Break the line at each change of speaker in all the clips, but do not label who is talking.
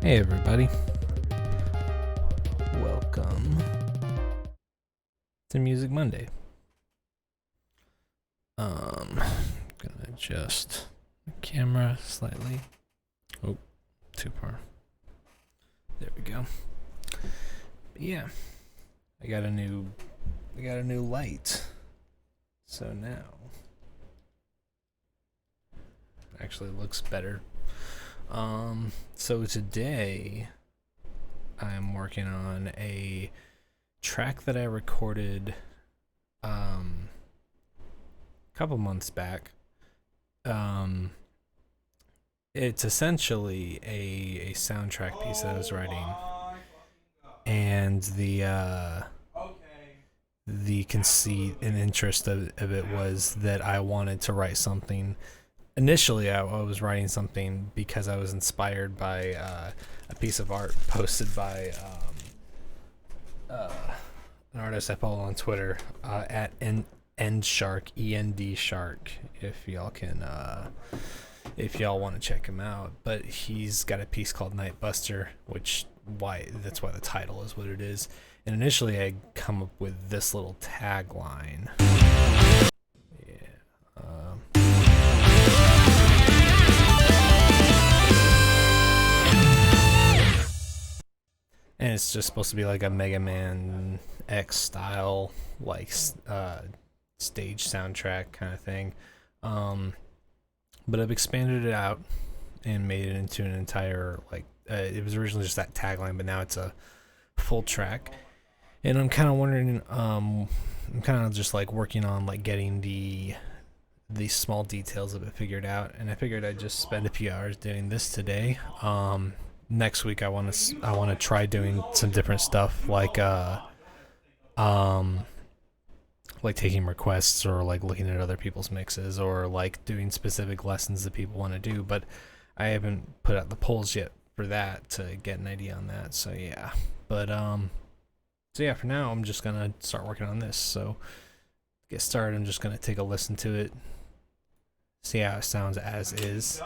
Hey everybody, welcome to Music Monday. Gonna adjust the camera slightly. Oh, too far. There we go. But yeah, I got a new light. So now, actually looks better. So today I'm working on a track that I recorded a couple months back. It's essentially a soundtrack piece that I was writing, and the conceit and interest of it was that I wanted to write something. Initially, I was writing something because I was inspired by a piece of art posted by an artist I follow on Twitter at Endshark, E-N-D Shark, if y'all want to check him out. But he's got a piece called Nightbuster, that's why the title is what it is. And initially, I come up with this little tagline. And it's just supposed to be like a Mega Man X style, like stage soundtrack kind of thing. But I've expanded it out and made it into an entire, it was originally just that tagline, but now it's a full track. And I'm kind of wondering, I'm kind of just like working on like getting the small details of it figured out. And I figured I'd just spend a few hours doing this today. Next week I want to try doing some different stuff, like taking requests, or like looking at other people's mixes, or like doing specific lessons that people want to do. But I haven't put out the polls yet for that to get an idea on that. So yeah, but so yeah, for now I'm just gonna start working on this. So to get started, I'm just gonna take a listen to it, see how it sounds as is.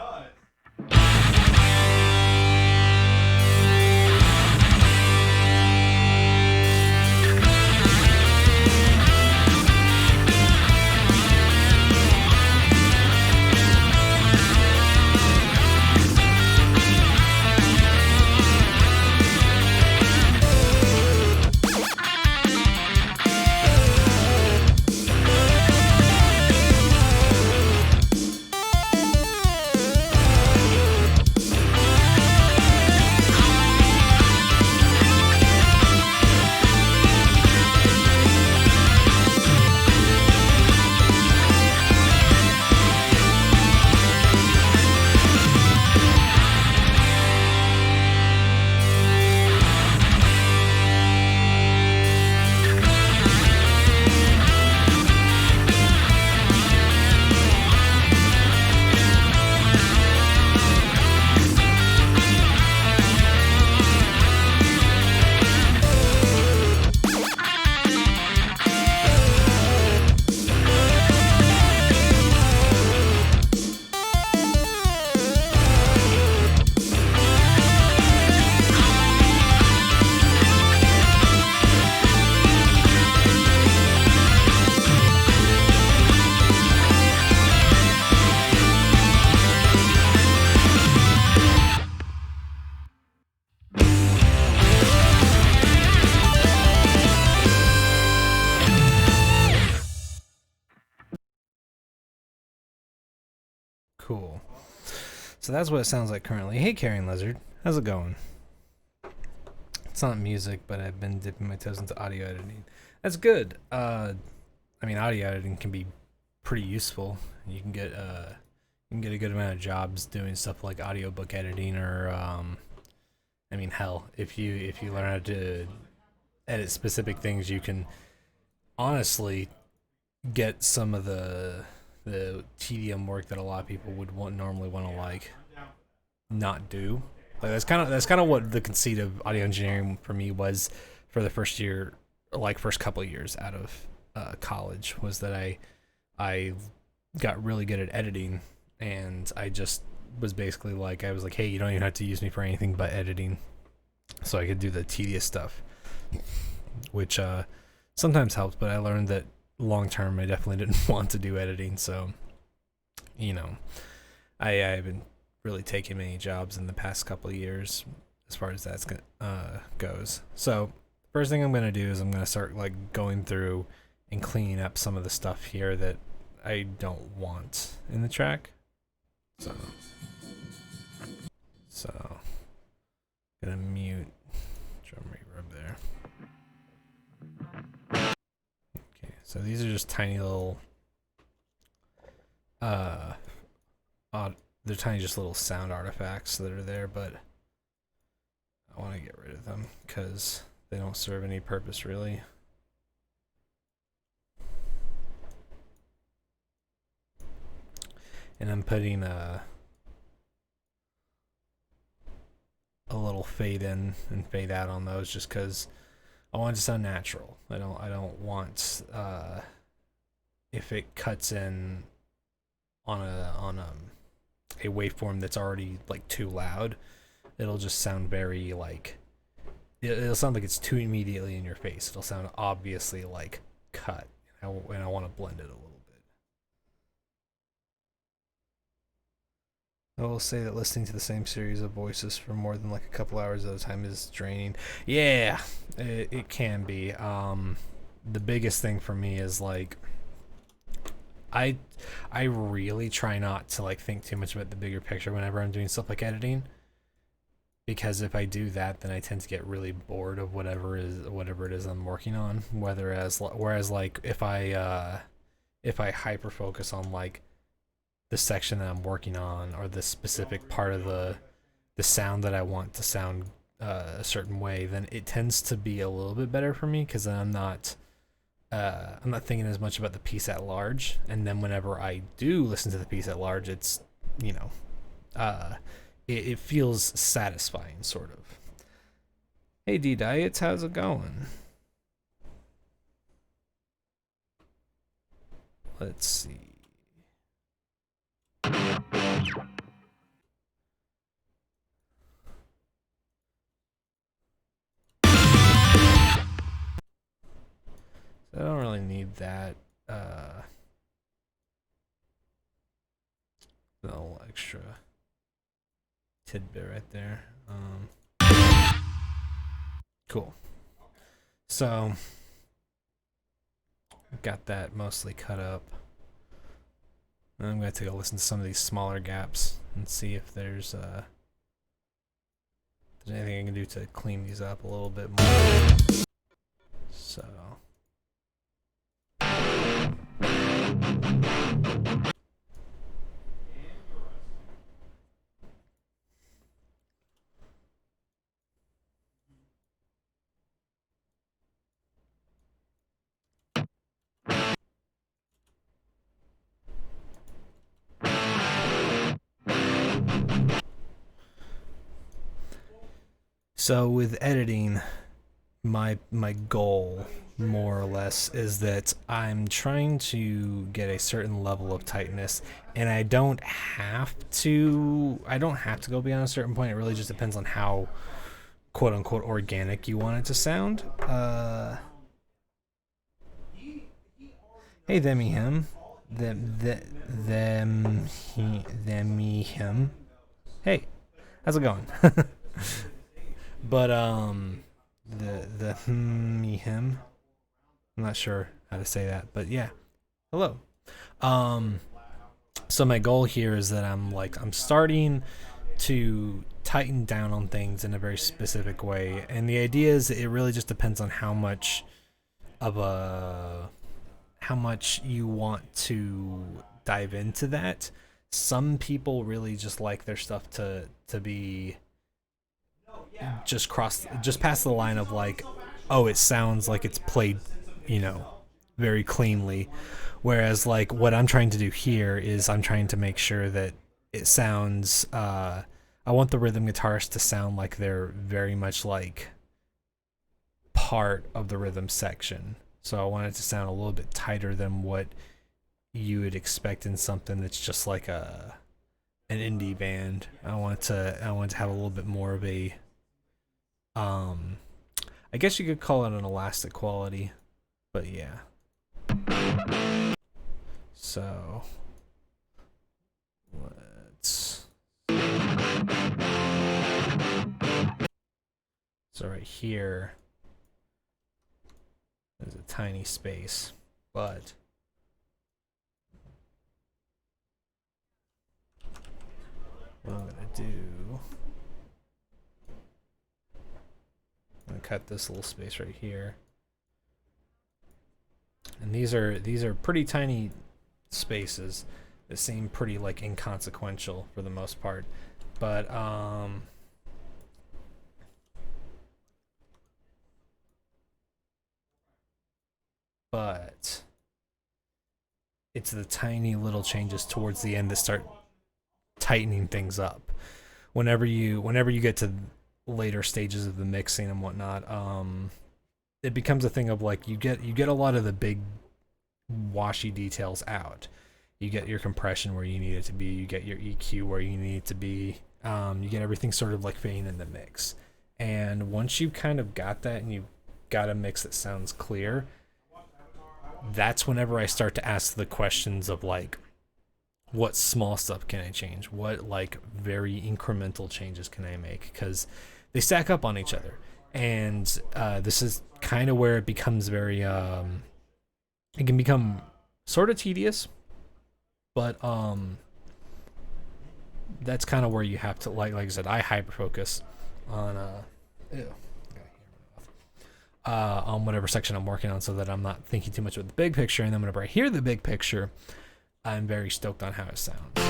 Cool. So that's what it sounds like currently. Hey, Carrying Lizard. How's it going? It's not music, but I've been dipping my toes into audio editing. That's good. I mean, audio editing can be pretty useful. You can get a good amount of jobs doing stuff like audiobook editing, or I mean, hell, if you learn how to edit specific things, you can honestly get some of the tedium work that a lot of people would normally want to not do. Like that's kind of what the conceit of audio engineering for me was for the first year, first couple of years out of college, was that I got really good at editing, and I just was basically like, I was like, hey, you don't even have to use me for anything but editing, so I could do the tedious stuff, which sometimes helps, but I learned that long term I definitely didn't want to do editing, so you know, I haven't really taken many jobs in the past couple of years as far as that goes. So first thing I'm gonna do is I'm gonna start like going through and cleaning up some of the stuff here that I don't want in the track. So gonna mute drum reverb there. Okay, so these are just tiny little they're tiny just little sound artifacts that are there, but I want to get rid of them because they don't serve any purpose really. And I'm putting a little fade in and fade out on those just because I want it to sound natural. I don't want if it cuts in on a waveform that's already like too loud, it'll just sound very like it'll sound like it's too immediately in your face. It'll sound obviously like cut, and I want to blend it a little bit. I will say that listening to the same series of voices for more than like a couple hours at a time is draining. Yeah, it can be. The biggest thing for me is like I really try not to like think too much about the bigger picture whenever I'm doing stuff like editing, because if I do that, then I tend to get really bored of whatever it is I'm working on. Whereas like if I hyper focus on like the section that I'm working on or the specific part of the sound that I want to sound a certain way, then it tends to be a little bit better for me because then I'm not thinking as much about the piece at large. And then whenever I do listen to the piece at large, it's, you know, it feels satisfying, sort of. Hey D Diets, how's it going? Let's see. I don't really need that little extra tidbit right there. Cool. So got that mostly cut up. And I'm gonna take a listen to some of these smaller gaps and see if there's anything I can do to clean these up a little bit more. So with editing, my goal more or less is that I'm trying to get a certain level of tightness, and I don't have to go beyond a certain point. It really just depends on how quote unquote organic you want it to sound. Hey them him. Him. Hey, how's it going? But the him. I'm not sure how to say that, but yeah. Hello. So my goal here is that I'm starting to tighten down on things in a very specific way, and the idea is it really just depends on how much you want to dive into that. Some people really just like their stuff to be just past the line of like, oh, it sounds like it's played, you know, very cleanly. Whereas like what I'm trying to do here is I'm trying to make sure that it sounds I want the rhythm guitarists to sound like they're very much like part of the rhythm section. So I want it to sound a little bit tighter than what you would expect in something that's just like an an indie band. I want to have a little bit more of a I guess you could call it an elastic quality, but yeah. So let's right here there's a tiny space, but what I'm gonna do, I'm gonna cut this little space right here. And these are pretty tiny spaces that seem pretty like inconsequential for the most part, but it's the tiny little changes towards the end that start tightening things up. Whenever you get to later stages of the mixing and whatnot, it becomes a thing of like you get a lot of the big washy details out. You get your compression where you need it to be, you get your EQ where you need it to be, you get everything sort of like fading in the mix. And once you've kind of got that and you've got a mix that sounds clear, that's whenever I start to ask the questions of like, what small stuff can I change? What like very incremental changes can I make? Because they stack up on each other. And this is kind of where it becomes very, it can become sort of tedious, but that's kind of where you have to, like I said, I hyper focus on, on whatever section I'm working on so that I'm not thinking too much about the big picture. And then whenever I hear the big picture, I'm very stoked on how it sounds.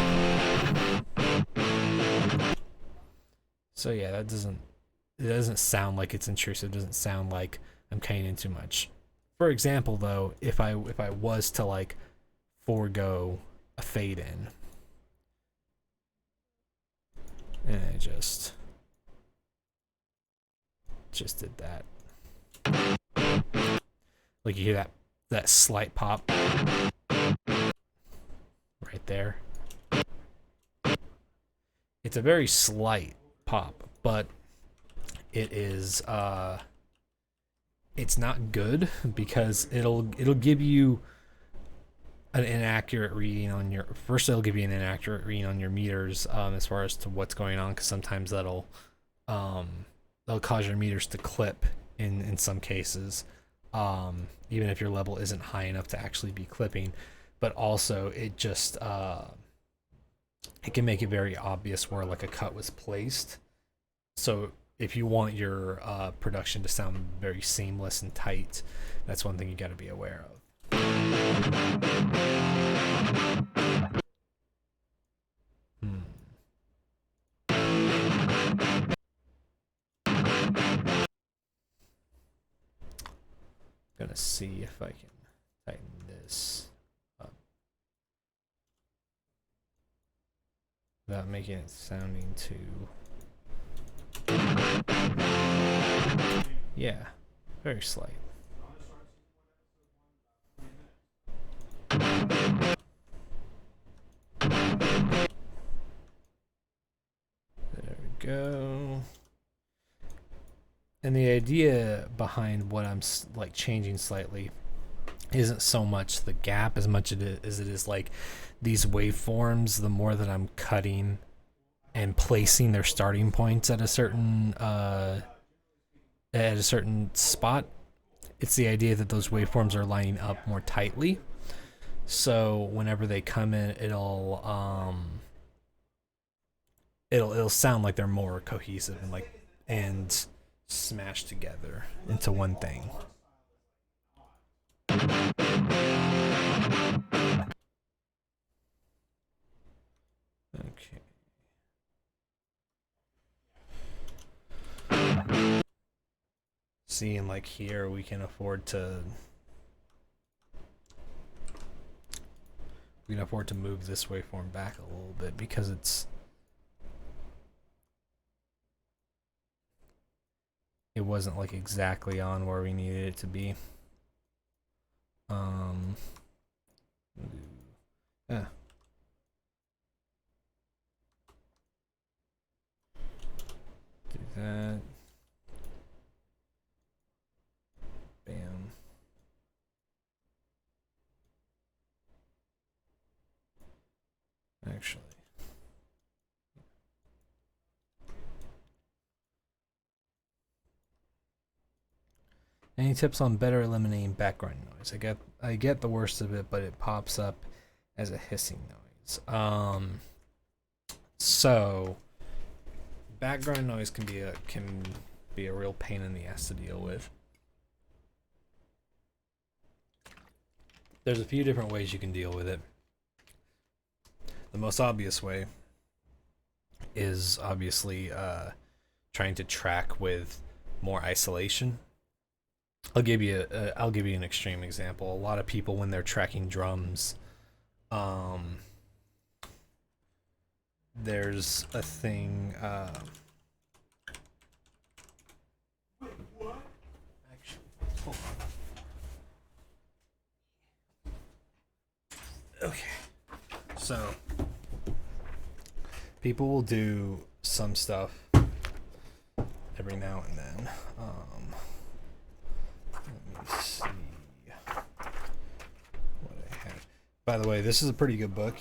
So yeah, it doesn't sound like it's intrusive. It doesn't sound like I'm cutting in too much. For example, though, if I was to like forego a fade in, and I just did that, like you hear that slight pop right there. It's a very slight pop, but it is it's not good because it'll give you an inaccurate reading on your, first it'll give you an inaccurate reading on your meters as far as to what's going on, because sometimes that'll cause your meters to clip in some cases, even if your level isn't high enough to actually be clipping. But also it just it can make it very obvious where like a cut was placed. So if you want your production to sound very seamless and tight, that's one thing you got to be aware of. Gonna see if I can tighten this up without making it sounding too, yeah, very slight. There we go. And the idea behind what I'm like changing slightly isn't so much the gap as much as it is like these waveforms. The more that I'm cutting and placing their starting points at a certain spot, it's the idea that those waveforms are lining up more tightly. So whenever they come in, it'll sound like they're more cohesive and smashed together into one thing. Okay. See, and like here we can afford to move this waveform back a little bit because it wasn't like exactly on where we needed it to be. Yeah. actually. Any tips on better eliminating background noise? I get the worst of it, but it pops up as a hissing noise. So background noise can be a real pain in the ass to deal with. There's a few different ways you can deal with it. The most obvious way is obviously trying to track with more isolation. I'll give you an extreme example. A lot of people, when they're tracking drums, there's a thing. Actually, hold on. Okay, so people will do some stuff every now and then. Let me see what I have. By the way, this is a pretty good book.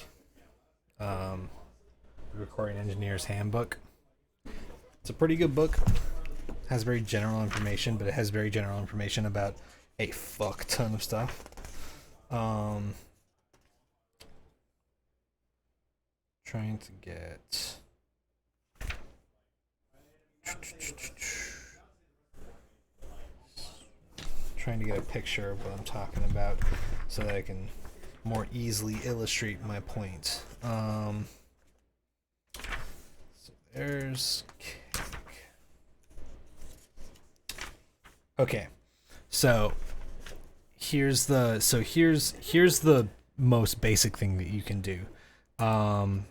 Recording Engineer's Handbook. It's a pretty good book. Has very general information, but it has very general information about a fuck ton of stuff. Trying to get a picture of what I'm talking about so that I can more easily illustrate my point. So there's cake. Okay, so here's the most basic thing that you can do. I'm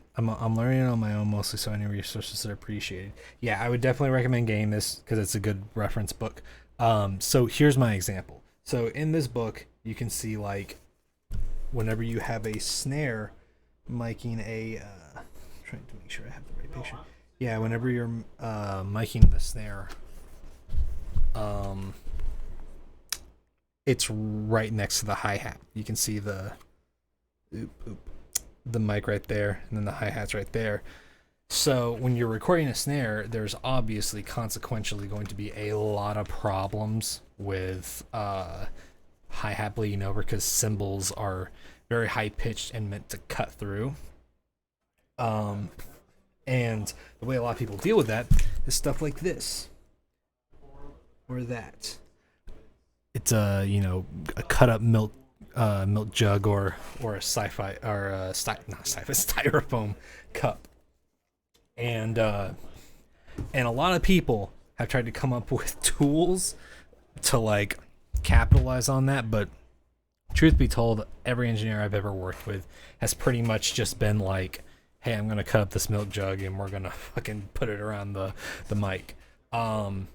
learning it on my own mostly, so any resources are appreciated. Yeah, I would definitely recommend getting this because it's a good reference book. So here's my example. So in this book, you can see like whenever you have a snare miking a trying to make sure I have the right picture. Yeah, whenever you're miking the snare, it's right next to the hi-hat. You can see the mic right there, and then the hi-hat's right there. So when you're recording a snare, there's obviously consequentially going to be a lot of problems with hi-hat bleeding over because cymbals are very high-pitched and meant to cut through. And the way a lot of people deal with that is stuff like this or that. It's a cut-up milk jug or a styrofoam cup. And a lot of people have tried to come up with tools to like capitalize on that, but truth be told, every engineer I've ever worked with has pretty much just been like, hey, I'm gonna cut up this milk jug and we're gonna fucking put it around the mic. And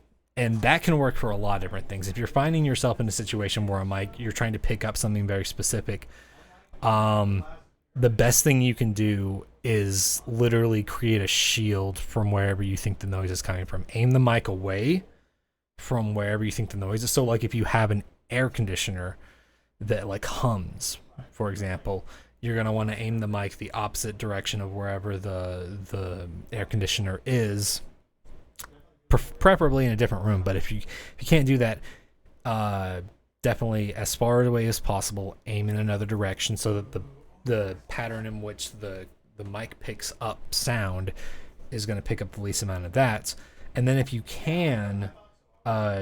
that can work for a lot of different things. If you're finding yourself in a situation where you're trying to pick up something very specific, the best thing you can do is literally create a shield from wherever you think the noise is coming from. Aim the mic away from wherever you think the noise is. So like if you have an air conditioner that like hums, for example, you're going to want to aim the mic the opposite direction of wherever the air conditioner is, preferably in a different room. But if you can't do that, definitely as far away as possible, aim in another direction so that the pattern in which the mic picks up sound is going to pick up the least amount of that. And then if you can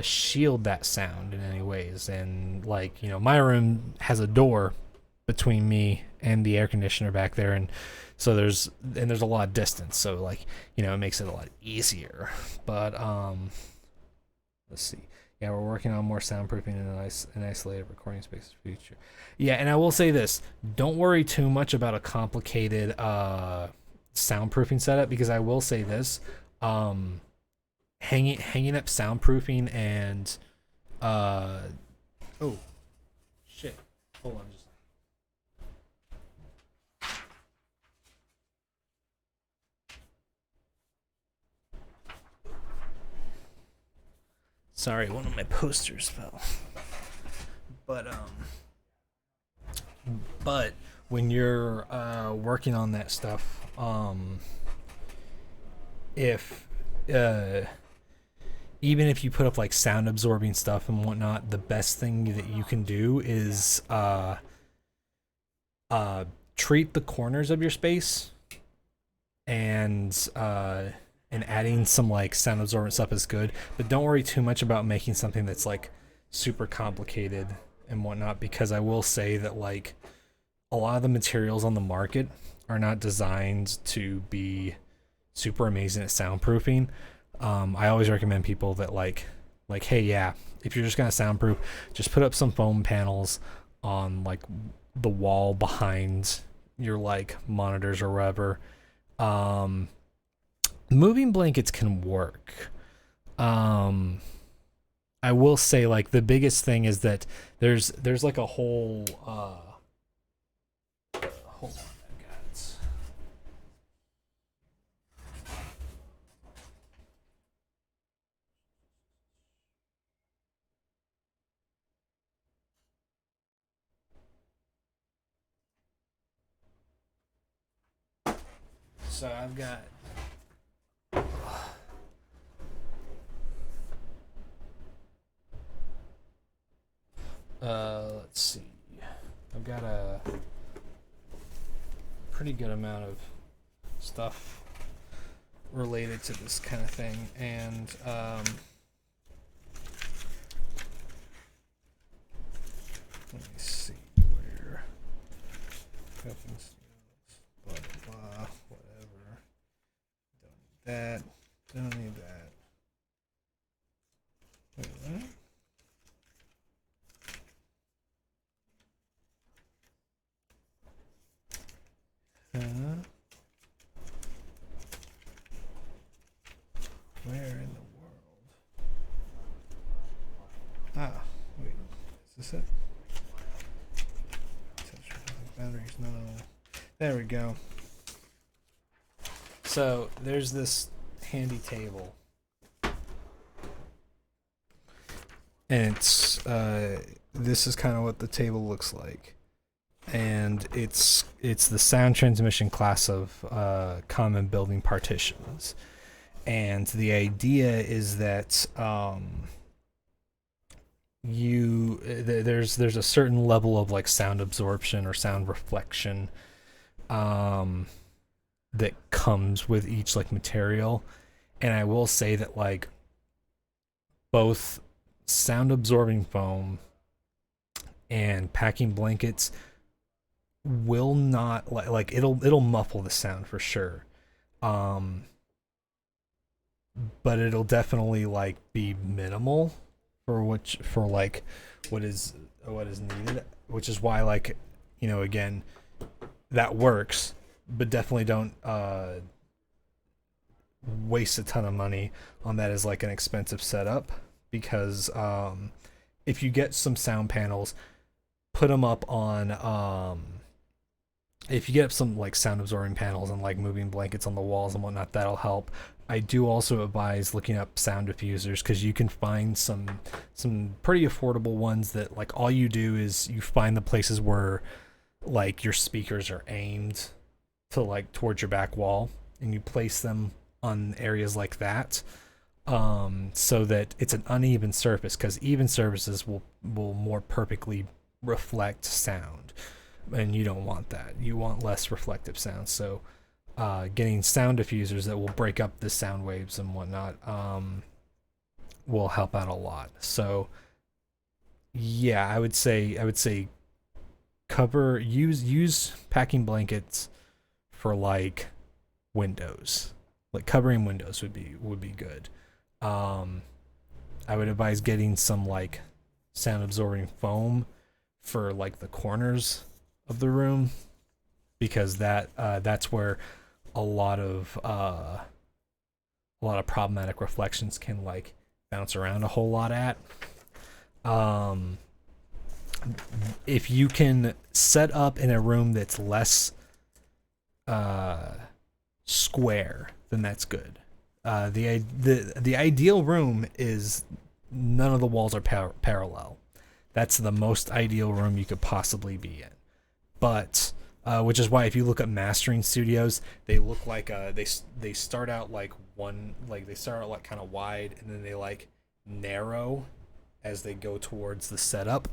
shield that sound in any ways, and like, my room has a door between me and the air conditioner back there, and so there's a lot of distance, so like, it makes it a lot easier. But let's see. Yeah, we're working on more soundproofing in an isolated recording space in the future. Yeah, and I will say this: don't worry too much about a complicated soundproofing setup, because I will say this: hanging up soundproofing and oh shit, hold on, just. Sorry, one of my posters fell. But when you're working on that stuff, If even if you put up like sound absorbing stuff and whatnot, the best thing that you can do is treat the corners of your space, and adding some like sound absorbent stuff is good, but don't worry too much about making something that's like super complicated and whatnot, because I will say that like a lot of the materials on the market are not designed to be super amazing at soundproofing. I always recommend people that like hey, yeah, if you're just gonna soundproof, just put up some foam panels on like the wall behind your like monitors or whatever. Moving blankets can work. I will say like the biggest thing is that there's like a whole hold on, guys. So I've got let's see. I've got a pretty good amount of stuff related to this kind of thing, and let me see where coping skills, blah blah blah, whatever. Don't need that. Don't need that. Wait, what? Where in the world? Ah, wait. Is this it? Touch batteries, no. There we go. So there's this handy table, and it's this is kind of what the table looks like, and it's the sound transmission class of common building partitions. And the idea is that there's a certain level of like sound absorption or sound reflection that comes with each like material. And I will say that like both sound absorbing foam and packing blankets will not like it'll muffle the sound for sure. But it'll definitely like be minimal for what is needed, which is why like, you know, again, that works, but definitely don't waste a ton of money on that as like an expensive setup, because if you get some sound panels, put them up on if you get some like sound absorbing panels and like moving blankets on the walls and whatnot, that'll help. I do also advise looking up sound diffusers, because you can find some pretty affordable ones that like all you do is you find the places where like your speakers are aimed to like towards your back wall, and you place them on areas like that, so that it's an uneven surface, because even surfaces will more perfectly reflect sound, and you don't want that. You want less reflective sound. So getting sound diffusers that will break up the sound waves and whatnot will help out a lot. So yeah, I would say use packing blankets for like windows. Like covering windows would be good. I would advise getting some like sound absorbing foam for like the corners of the room, because that's where a lot of problematic reflections can like bounce around a whole lot at. If you can set up in a room that's less square, then that's good. The ideal room is none of the walls are parallel. That's the most ideal room you could possibly be in. But which is why if you look at mastering studios, they look like they start out like they start out like kind of wide, and then they like narrow as they go towards the setup.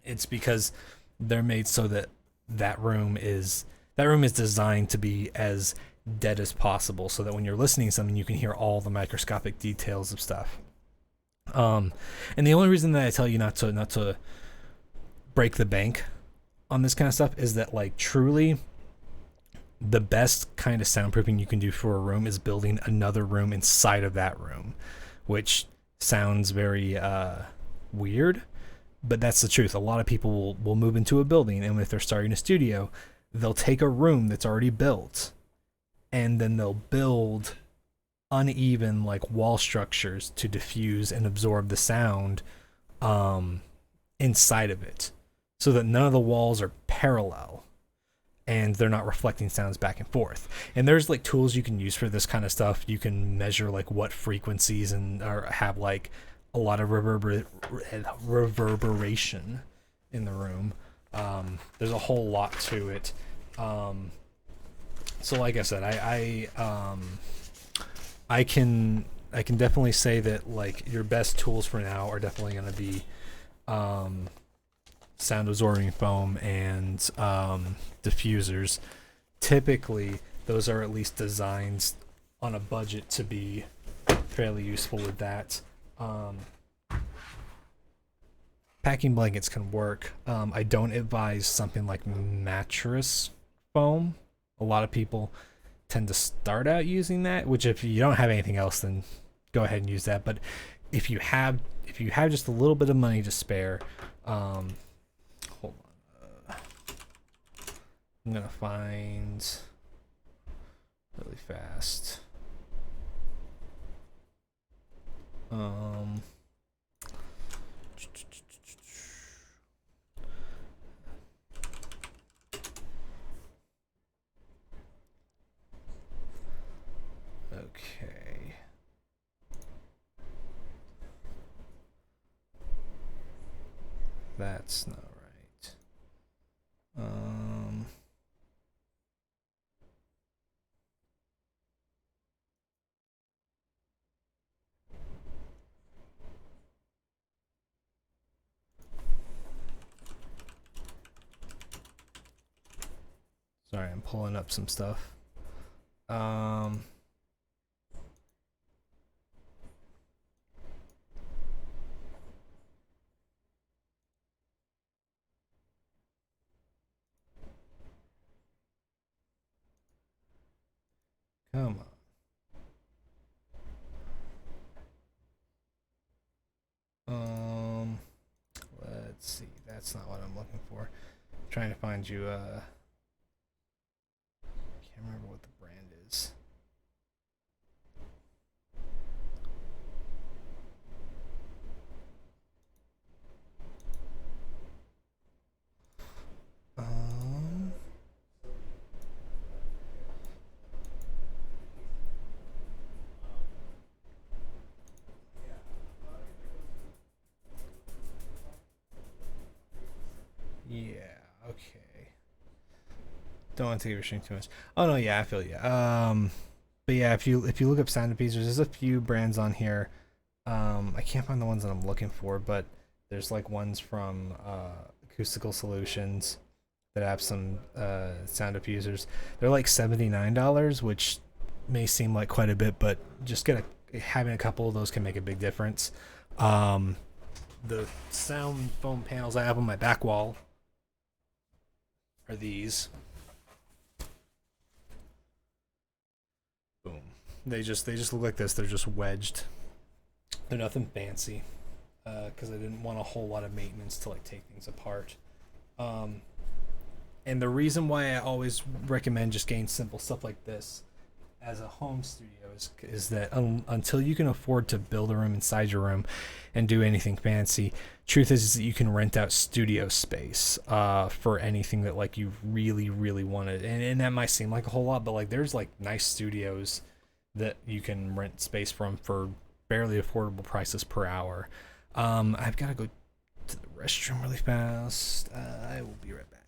It's because they're made so that that room is designed to be as dead as possible, so that when you're listening to something, you can hear all the microscopic details of stuff. And the only reason that I tell you not to break the bank on this kind of stuff is that, like, truly the best kind of soundproofing you can do for a room is building another room inside of that room, which sounds very weird, but that's the truth. A lot of people will move into a building, and if they're starting a studio, they'll take a room that's already built, and then they'll build uneven like wall structures to diffuse and absorb the sound inside of it, so that none of the walls are parallel and they're not reflecting sounds back and forth. And there's like tools you can use for this kind of stuff. You can measure like what frequencies and or have like a lot of reverberation in the room. There's a whole lot to it. So like I said, I can definitely say that like your best tools for now are definitely going to be sound absorbing foam and diffusers. Typically those are at least designed on a budget to be fairly useful with that. Packing blankets can work. I don't advise something like mattress foam. A lot of people tend to start out using that, which if you don't have anything else, then go ahead and use that. But if you have just a little bit of money to spare, hold on, I'm gonna find really fast. Okay. That's not right. Sorry, I'm pulling up some stuff. Come on. Let's see. That's not what I'm looking for. I'm trying to find you. Can't remember what the brand is. Yeah, okay. Don't want to take your string too much. Oh no, yeah, I feel you. But yeah, if you look up sound diffusers, there's a few brands on here. I can't find the ones that I'm looking for, but there's like ones from Acoustical Solutions that have some sound diffusers. They're like $79, which may seem like quite a bit, but just having a couple of those can make a big difference. The sound foam panels I have on my back wall are these. Boom. They just look like this. They're just wedged. They're nothing fancy, because I didn't want a whole lot of maintenance to like take things apart. And the reason why I always recommend just getting simple stuff like this as a home studio is that until you can afford to build a room inside your room and do anything fancy, truth is that you can rent out studio space for anything that like you really wanted, and that might seem like a whole lot, but like there's like nice studios that you can rent space from for fairly affordable prices per hour. I've got to go to the restroom really fast. I will be right back.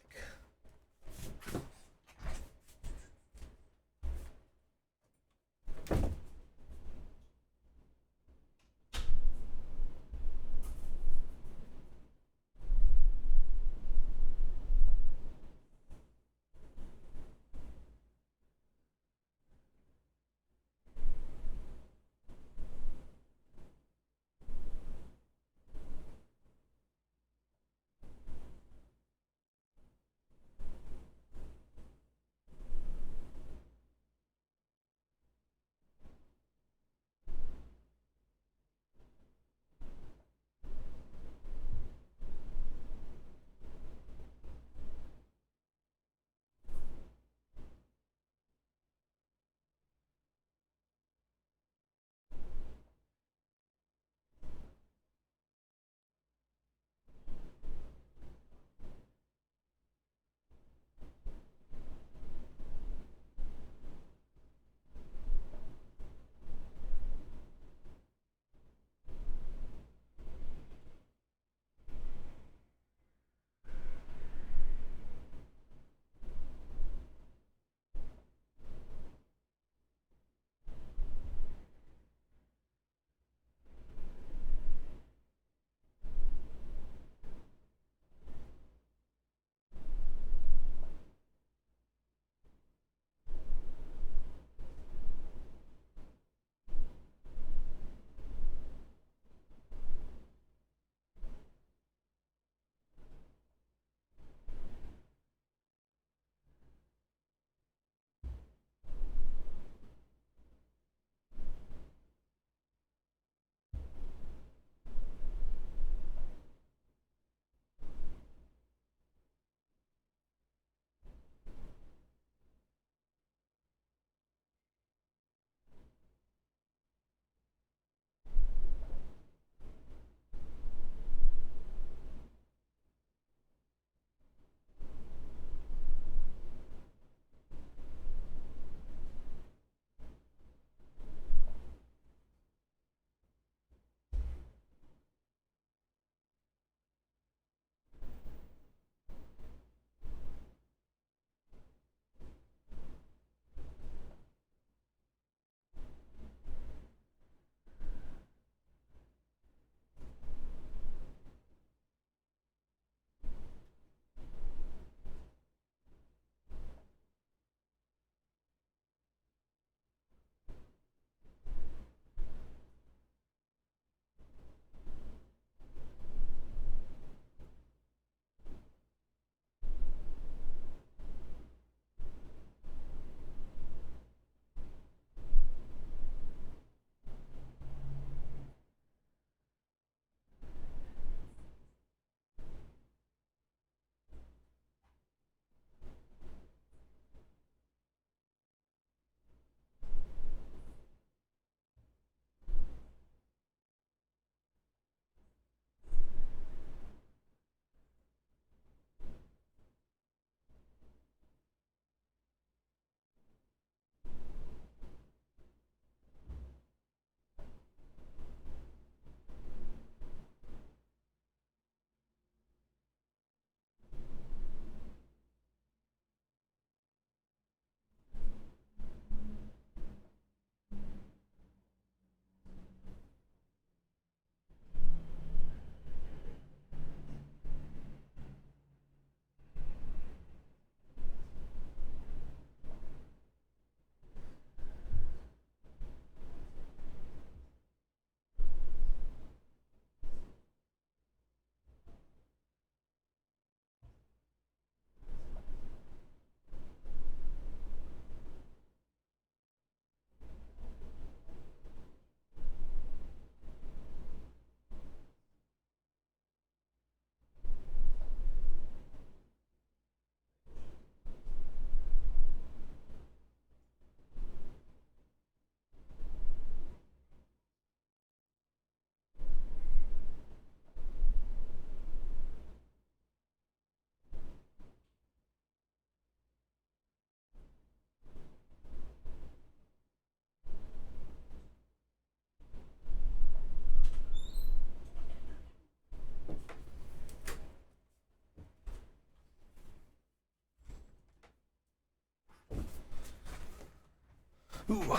Ooh.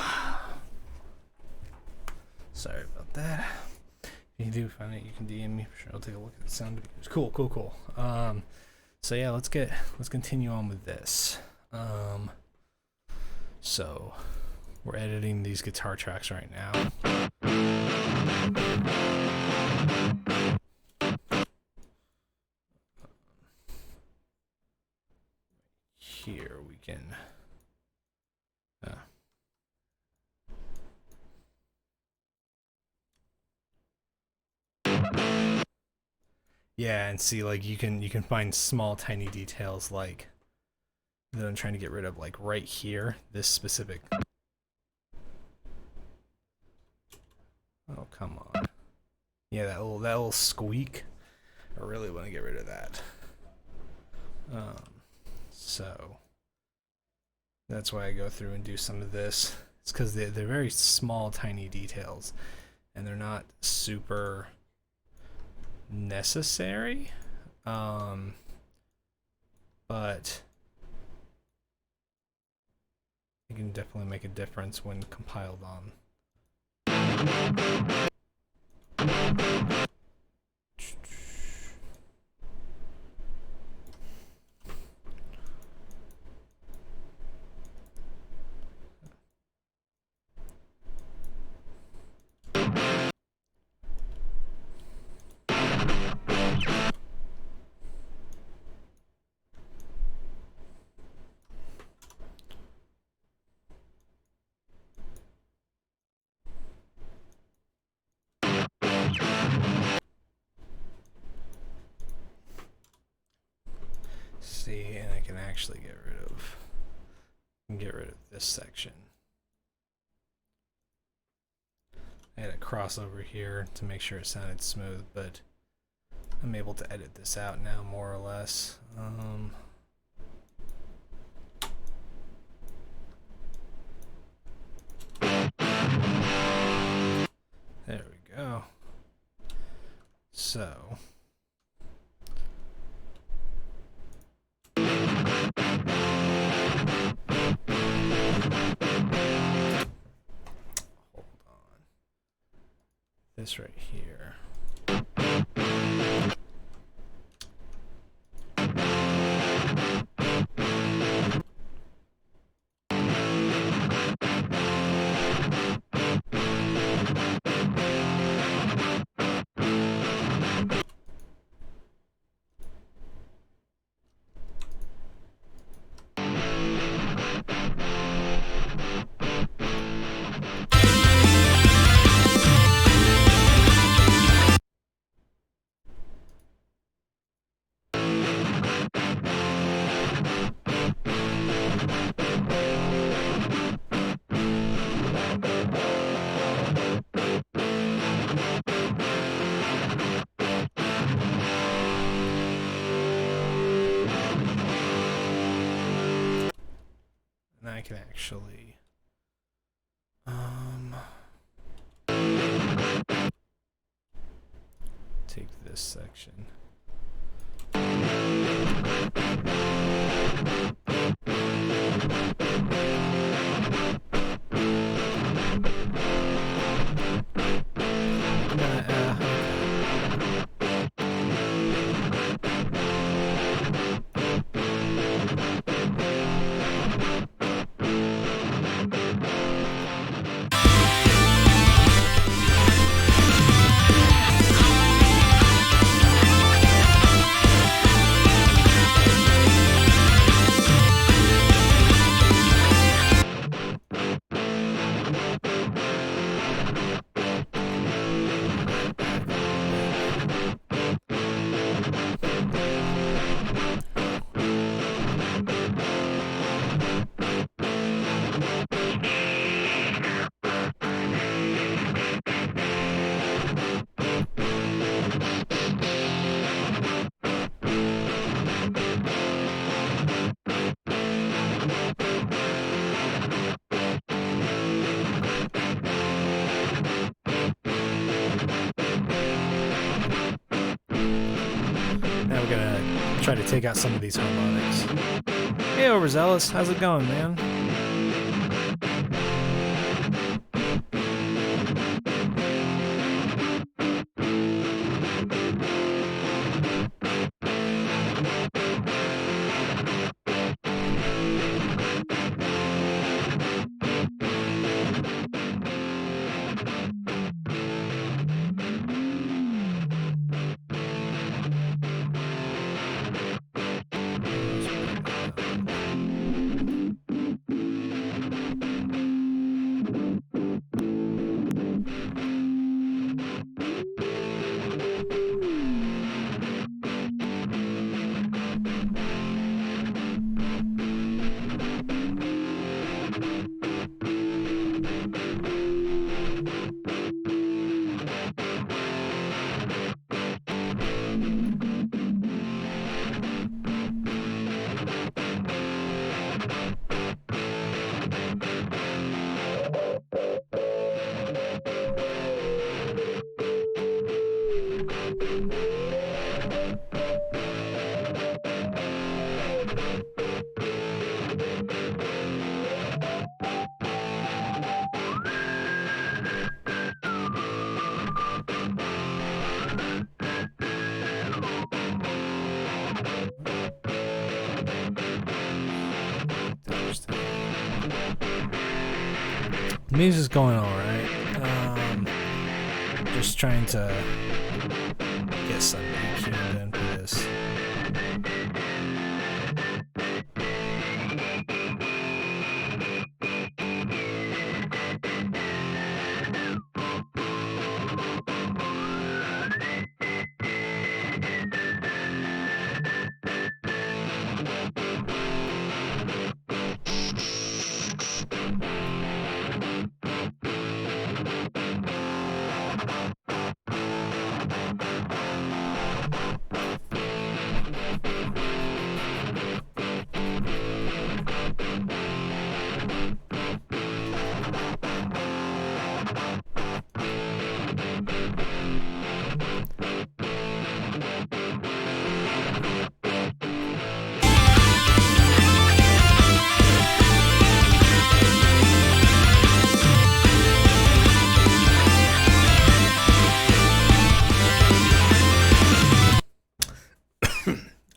Sorry about that. If you do find it, you can DM me for sure. I'll take a look at the sound videos. Cool. So yeah, let's continue on with this. So we're editing these guitar tracks right now. Here we can yeah, and see, like, you can find small tiny details like that I'm trying to get rid of, like right here, this specific. Oh, come on. Yeah, that little squeak. I really want to get rid of that. So that's why I go through and do some of this. It's because they're very small, tiny details, and they're not super necessary. But it can definitely make a difference when compiled on. See, and I can actually get rid of this section. I had a crossover here to make sure it sounded smooth, but I'm able to edit this out now, more or less. There we go. So this right here. I can actually take this section. Try to take out some of these harmonics. Hey, Overzealous, how's it going, man? The music's going alright. Just trying to get some EQ in for this.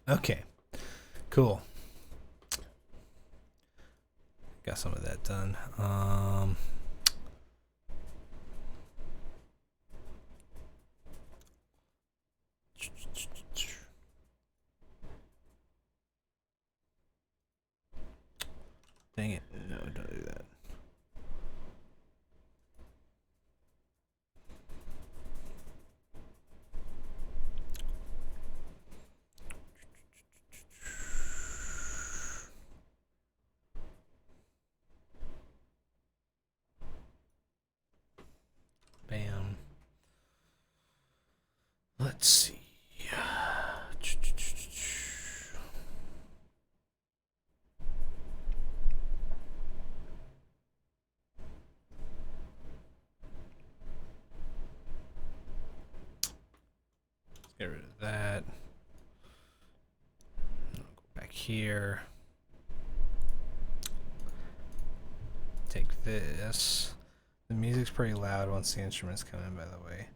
Okay, cool. Got some of that done. Dang it. No, don't do that. Bam. Let's see. Get rid of that. I'll go back here. Take this. The music's pretty loud once the instruments come in, by the way.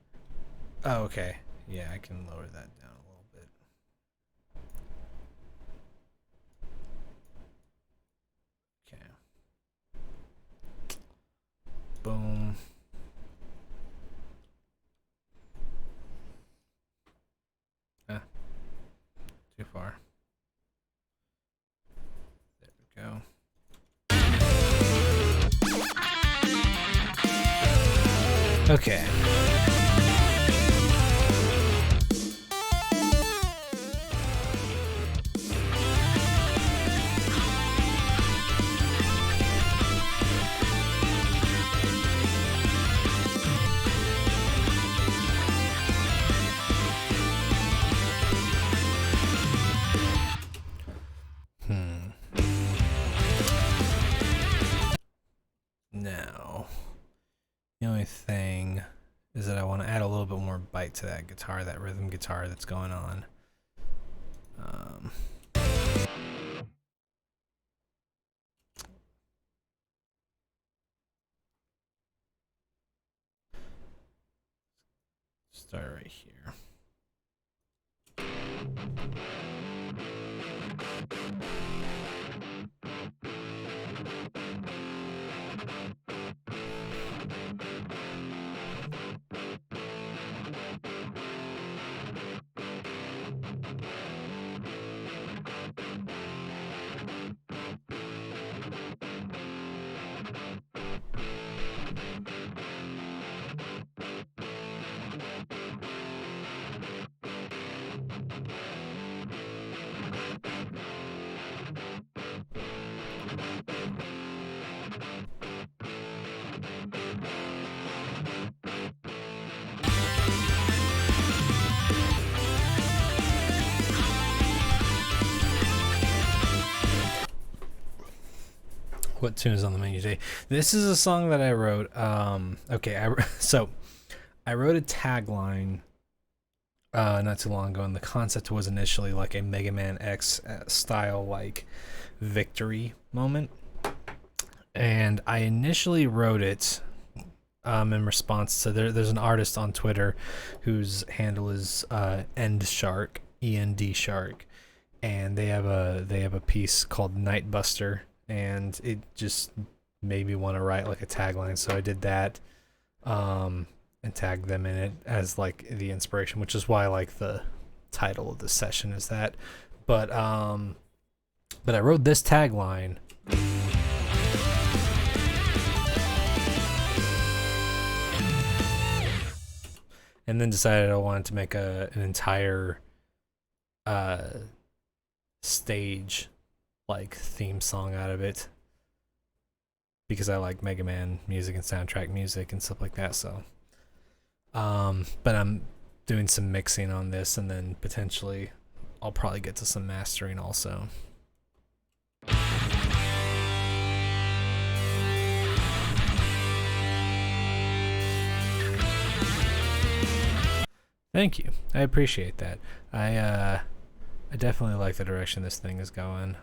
Oh, okay. Yeah, I can lower that down a little bit. Okay. Boom. Ah. Too far. There we go. Okay. Now, the only thing is that I want to add a little bit more bite to that guitar, that rhythm guitar that's going on. Start right here. What tune is on the menu today? This is a song that I wrote. Okay, so I wrote a tagline not too long ago, and the concept was initially like a Mega Man X style like victory moment, and I initially wrote it in response to there's an artist on Twitter whose handle is End Shark, END Shark, and they have a piece called Nightbuster. And it just made me want to write like a tagline, so I did that, and tagged them in it as like the inspiration, which is why like the title of this session is that. But I wrote this tagline. And then decided I wanted to make an entire stage like theme song out of it, because I like Mega Man music and soundtrack music and stuff like that. So but I'm doing some mixing on this, and then potentially I'll probably get to some mastering also. Thank you. I appreciate that. I definitely like the direction this thing is going.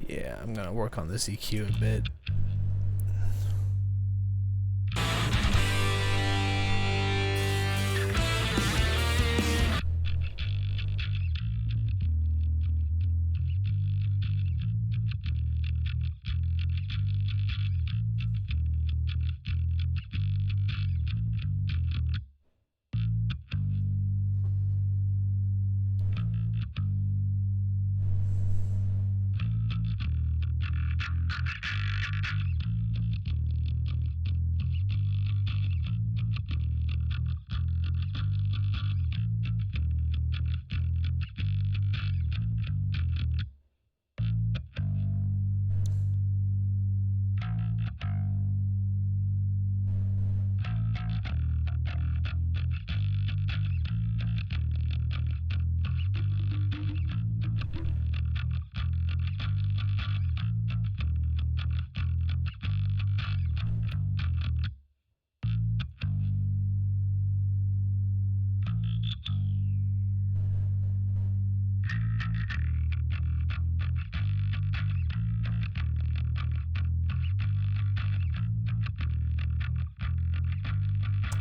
Yeah, I'm gonna work on this EQ a bit.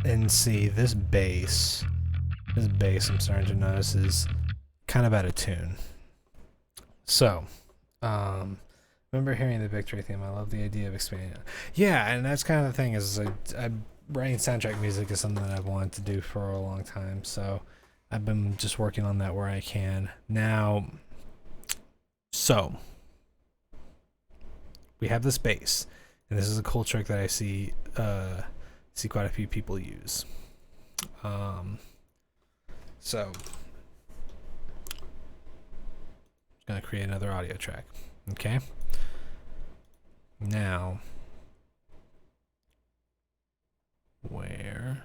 And see, this bass I'm starting to notice is kind of out of tune. So, remember hearing the victory theme. I love the idea of expanding it. Yeah, and that's kind of the thing is writing soundtrack music is something that I've wanted to do for a long time. So I've been just working on that where I can. Now, so we have this bass, and this is a cool trick that I see quite a few people use. So I'm gonna create another audio track. Okay. Now, where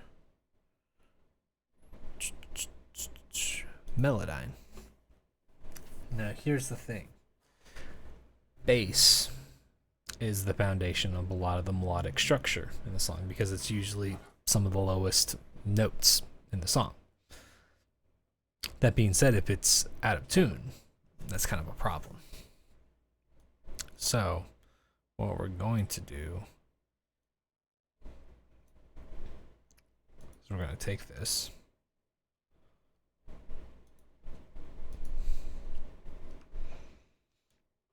Melodyne. Now here's the thing. Bass is the foundation of a lot of the melodic structure in the song, because it's usually some of the lowest notes in the song. That being said, if it's out of tune, that's kind of a problem. So what we're going to do is we're going to take this,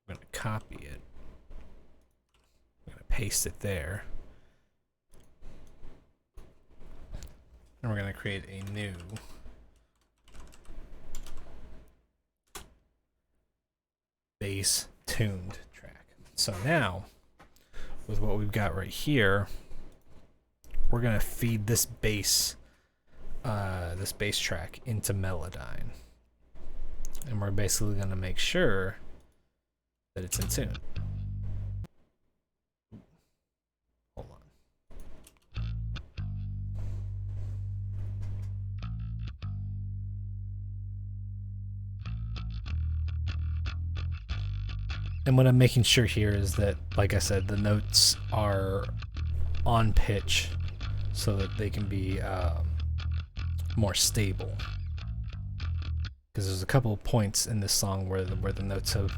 we're going to copy it, we're going to paste it there, and we're going to create a new bass tuned track. So now, with what we've got right here, we're gonna feed this bass track into Melodyne, and we're basically gonna make sure that it's in tune. Hold on. And what I'm making sure here is that, like I said, the notes are on pitch so that they can be more stable. Because there's a couple of points in this song where the notes have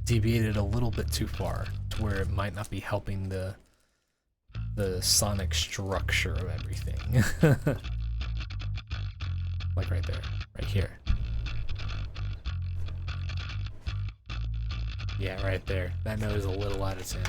deviated a little bit too far to where it might not be helping the sonic structure of everything. Like right there, right here. Yeah, right there. That note is a little out of tune.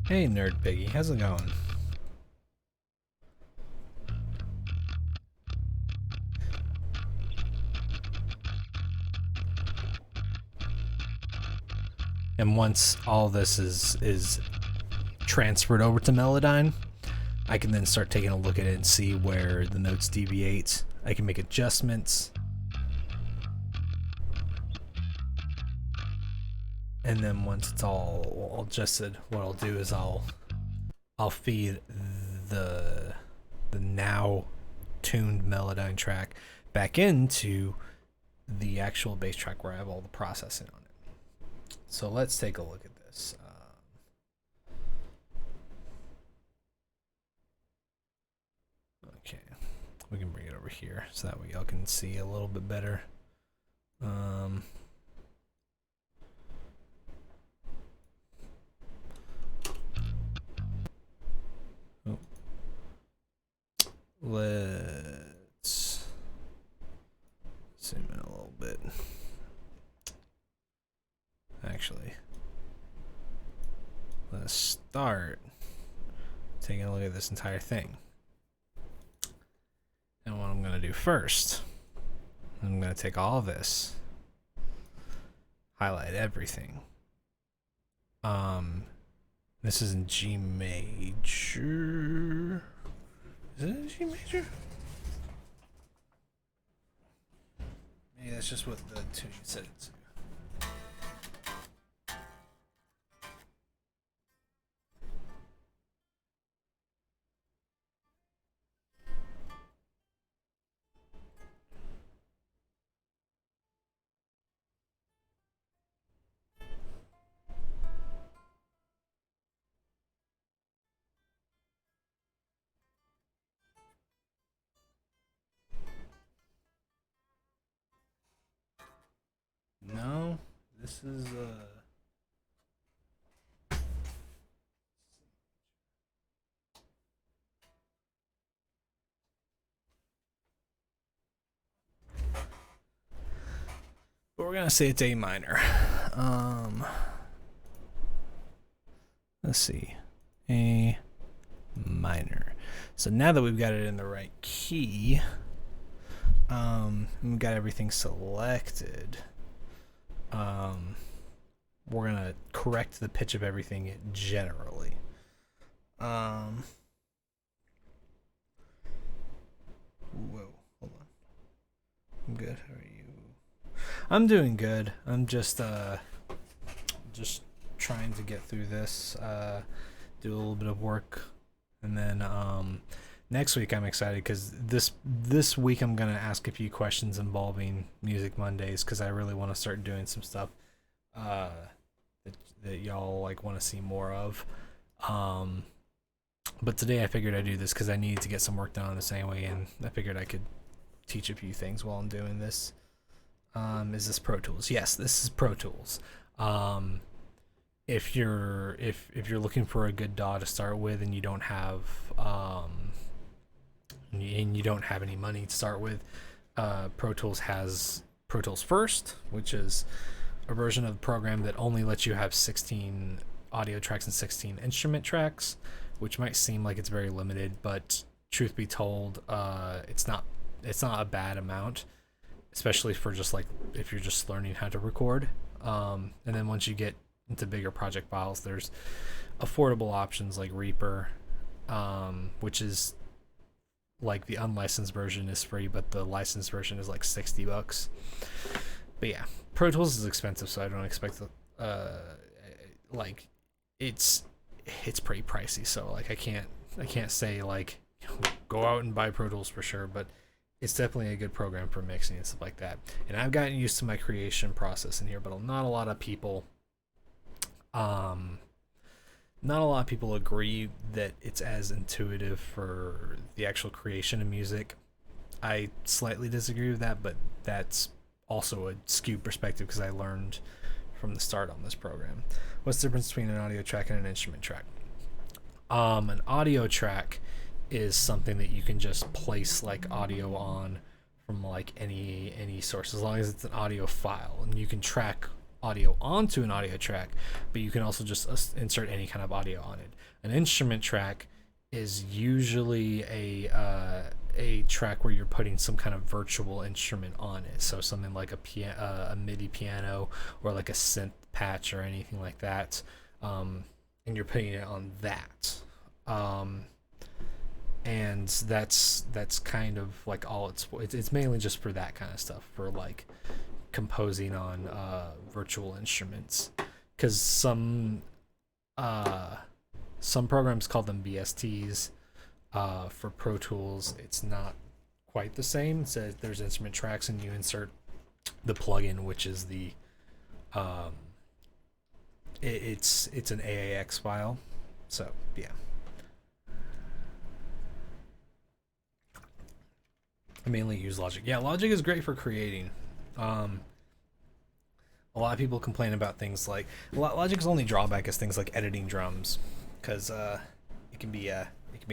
Hey, Nerd Piggy, how's it going? And once all this is transferred over to Melodyne, I can then start taking a look at it and see where the notes deviate. I can make adjustments. And then once it's all adjusted, what I'll do is I'll feed the now tuned Melodyne track back into the actual bass track where I have all the processing on it. So let's take a look at this. Okay, we can bring it over here so that way y'all can see a little bit better. Let's zoom in a little bit. Actually, let's start taking a look at this entire thing. And what I'm going to do first, I'm going to take all of this, highlight everything. This is in G major. Is it G major? Maybe that's just what the tuning said it to. No, this is but we're gonna say it's A minor. Let's see, A minor. So now that we've got it in the right key, we've got everything selected. We're gonna correct the pitch of everything generally. Whoa, hold on. I'm good. How are you? I'm doing good. I'm just trying to get through this, do a little bit of work, and then next week I'm excited because this week I'm gonna ask a few questions involving Music Mondays because I really want to start doing some stuff that y'all like want to see more of. But today I figured I'd do this because I needed to get some work done on this anyway, and I figured I could teach a few things while I'm doing this. Is this Pro Tools? Yes, this is Pro Tools. if you're looking for a good DAW to start with, and you don't have any money to start with, Pro Tools has Pro Tools First, which is a version of the program that only lets you have 16 audio tracks and 16 instrument tracks, which might seem like it's very limited, but truth be told, it's not a bad amount, especially for just like if you're just learning how to record. And then once you get into bigger project files, there's affordable options like Reaper, which is like the unlicensed version is free, but the licensed version is like $60. But yeah, Pro Tools is expensive, so I don't expect like it's pretty pricey. So like I can't say like go out and buy Pro Tools for sure, but it's definitely a good program for mixing and stuff like that. And I've gotten used to my creation process in here, but not a lot of people agree that it's as intuitive for the actual creation of music. I slightly disagree with that, but that's also a skewed perspective because I learned from the start on this program. What's the difference between an audio track and an instrument track? An audio track is something that you can just place like audio on from like any source, as long as it's an audio file, and you can track audio onto an audio track, but you can also just insert any kind of audio on it. An instrument track is usually a track where you're putting some kind of virtual instrument on it, so something like a MIDI piano or like a synth patch or anything like that, and you're putting it on that. And that's kind of like all it's mainly just for that kind of stuff, for like composing on virtual instruments, because some programs call them VSTs. For Pro Tools, it's not quite the same. It says there's instrument tracks, and you insert the plugin, which is the it's an AAX file. So yeah. I mainly use Logic. Yeah, Logic is great for creating. A lot of people complain about things like Logic's only drawback is things like editing drums, because it can be a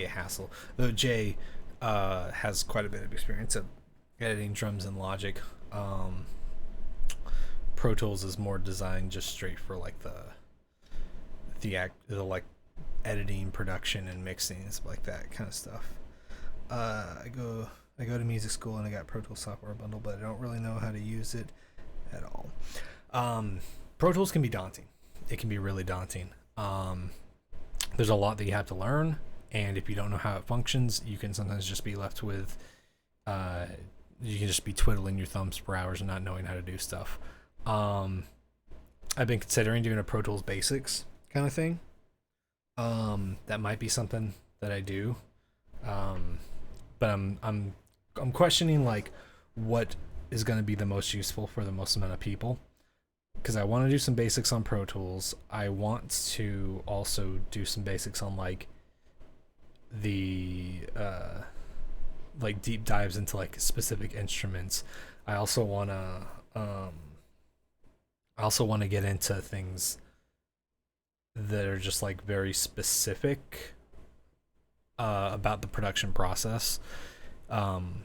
hassle. Though Jay has quite a bit of experience of editing drums in Logic. Pro Tools is more designed just straight for like the like editing, production, and mixing and stuff like that kind of stuff. I go to music school and I got Pro Tools software bundle, but I don't really know how to use it at all. Pro Tools can be daunting. It can be really daunting. There's a lot that you have to learn, and if you don't know how it functions, you can sometimes just be left with you can just be twiddling your thumbs for hours and not knowing how to do stuff. I've been considering doing a Pro Tools Basics kind of thing. That might be something that I do. But I'm questioning like what is going to be the most useful for the most amount of people, because I want to do some basics on Pro Tools. I want to also do some basics on like the like deep dives into like specific instruments. I also want to get into things that are just like very specific about the production process, kind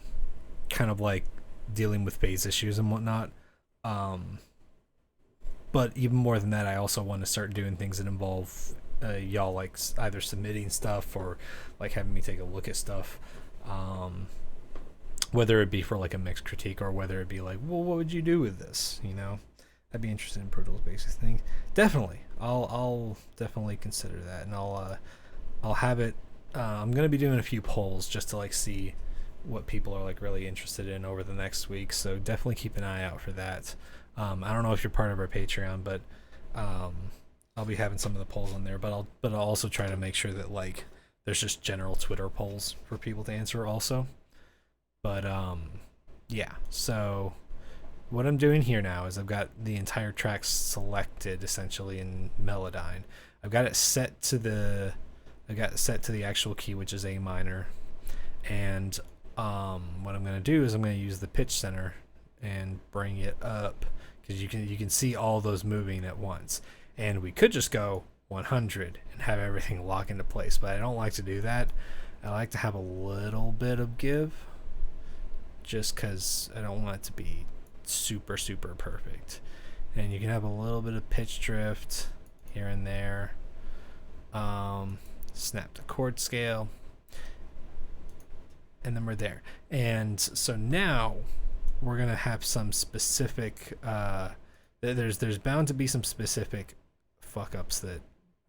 of like dealing with phase issues and whatnot. But even more than that, I also want to start doing things that involve y'all like either submitting stuff or like having me take a look at stuff, whether it be for like a mixed critique or whether it be like, well, what would you do with this, you know? I'd be interested in Pro Tools Basics things. Definitely, I'll definitely consider that, and I'll have it. I'm gonna be doing a few polls just to like see what people are like really interested in over the next week. So definitely keep an eye out for that. I don't know if you're part of our Patreon, but I'll be having some of the polls on there. But I'll also try to make sure that like there's just general Twitter polls for people to answer also. But yeah. So what I'm doing here now is I've got the entire track selected essentially in Melodyne. I've got it set to the actual key, which is A minor, and what I'm going to do is I'm going to use the pitch center and bring it up, because you can see all those moving at once. And we could just go 100 and have everything lock into place, but I don't like to do that. I like to have a little bit of give, just because I don't want it to be super, super perfect. And you can have a little bit of pitch drift here and there. Snap the chord scale. And then we're there. And so now we're going to have some specific... there's bound to be some specific fuck-ups that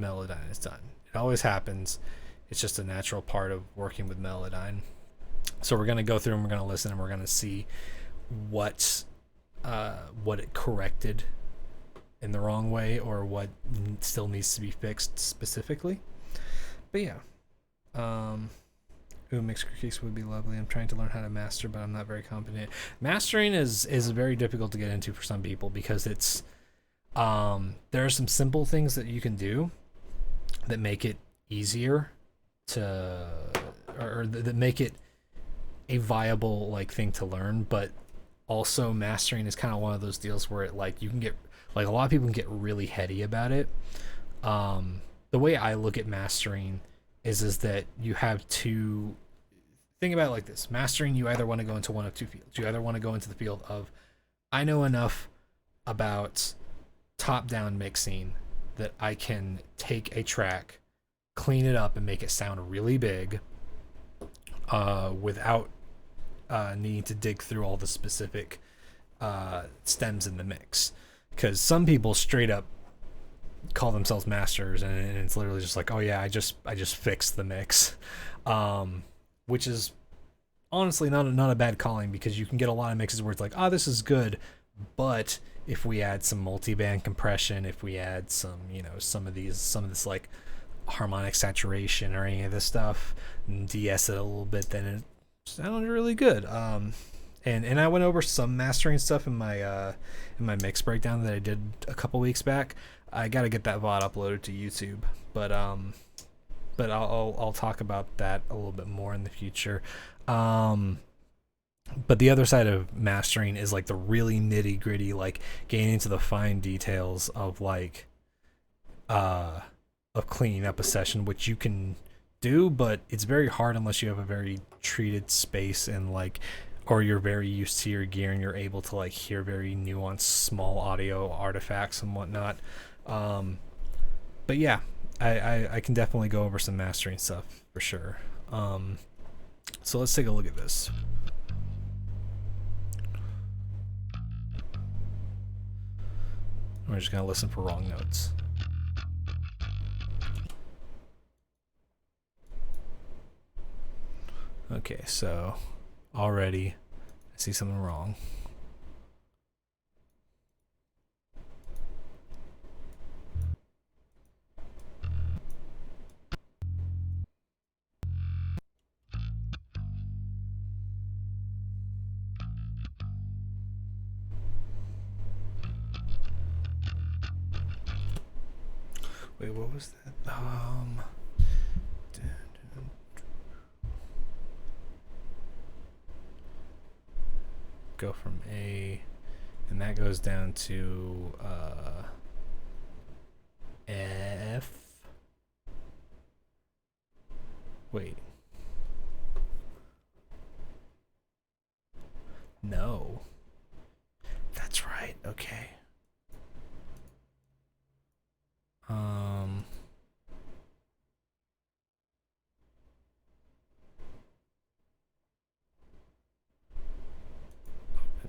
Melodyne has done. It always happens. It's just a natural part of working with Melodyne. So we're going to go through and we're going to listen and we're going to see what it corrected in the wrong way or what still needs to be fixed specifically. But yeah. Mixed critiques would be lovely. I'm trying to learn how to master, but I'm not very competent. Mastering is very difficult to get into for some people because it's there are some simple things that you can do that make it easier to or that make it a viable like thing to learn, but also mastering is kind of one of those deals where it like you can get like a lot of people can get really heady about it. The way I look at mastering is that you have to think about it like this. Mastering, you either want to go into one of two fields. You either want to go into the field of I know enough about top-down mixing that I can take a track, clean it up, and make it sound really big without needing to dig through all the specific stems in the mix. Because some people straight up call themselves masters, and it's literally just like, oh yeah, I just fixed the mix, which is honestly not a bad calling, because you can get a lot of mixes where it's like, oh, this is good, but if we add some multi-band compression, if we add some some of this like harmonic saturation or any of this stuff, and de-ess it a little bit, then it sounds really good. And I went over some mastering stuff in my mix breakdown that I did a couple weeks back. I gotta get that VOD uploaded to YouTube, but I'll talk about that a little bit more in the future. But the other side of mastering is like the really nitty gritty, like getting into the fine details of like of cleaning up a session, which you can do, but it's very hard unless you have a very treated space and like, or you're very used to your gear and you're able to like hear very nuanced small audio artifacts and whatnot. But yeah, I can definitely go over some mastering stuff for sure. So let's take a look at this. We're just gonna listen for wrong notes. Okay, so already I see something wrong. Wait, what was that? Go from A, and that goes down to F. Wait. No. That's right. Okay. Open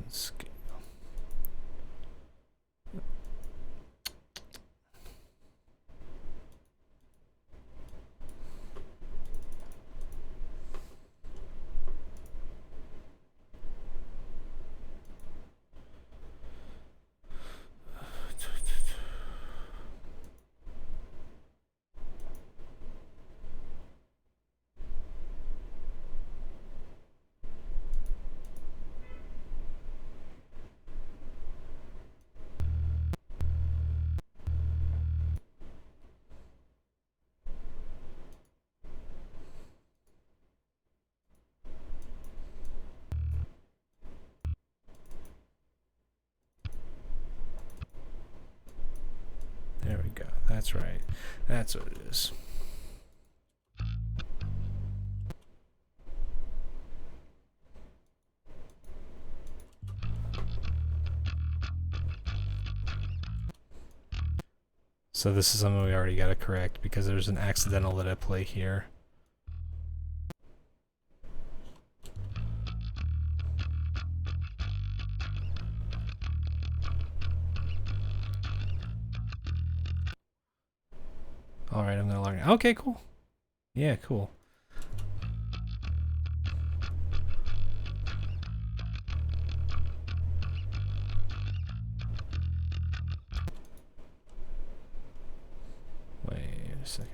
scale. That's right. That's what it is. So this is something we already got to correct because there's an accidental that I play here. Alright, I'm gonna learn. Okay, cool. Yeah, cool. Wait a second.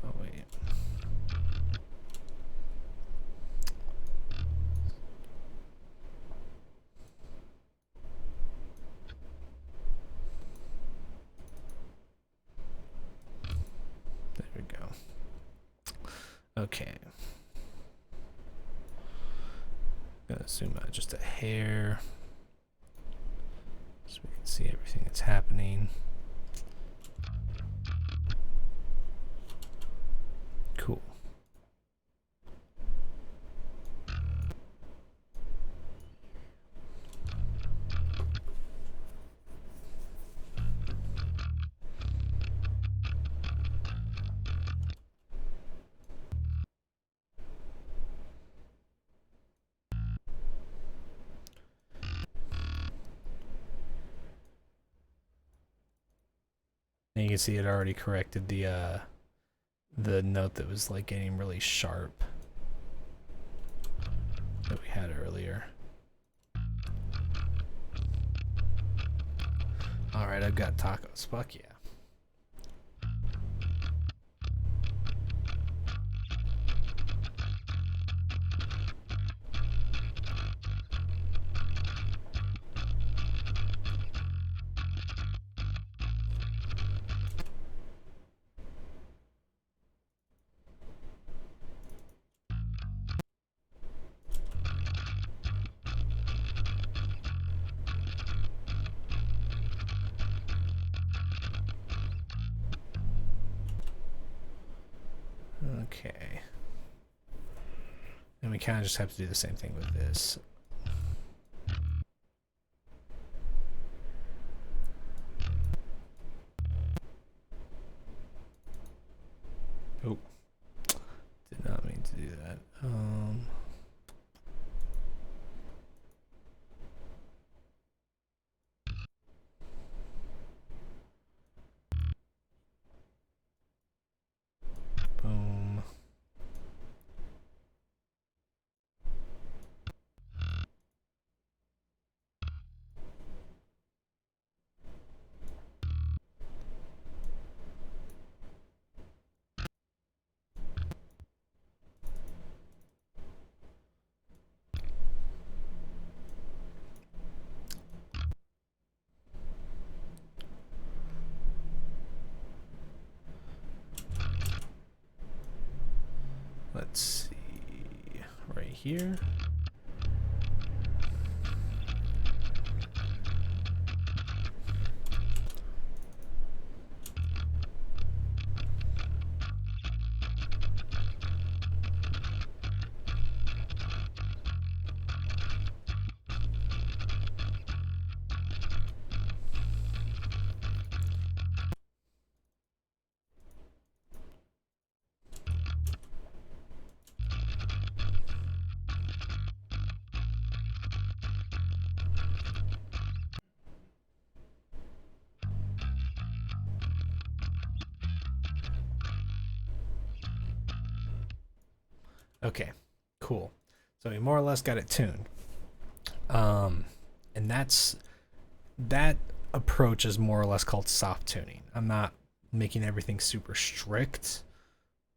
Oh, wait. There we go. Okay. Gonna zoom out just a hair so we can see everything that's happening. Cool. And you can see it already corrected the note that was like getting really sharp that we had earlier. Alright, I've got tacos. Fuck yeah. Okay. And we kind of just have to do the same thing with this. Oh. Did not mean to do that. Boom. Let's see. Right here. Okay, cool. So we more or less got it tuned. And that approach is more or less called soft tuning. I'm not making everything super strict,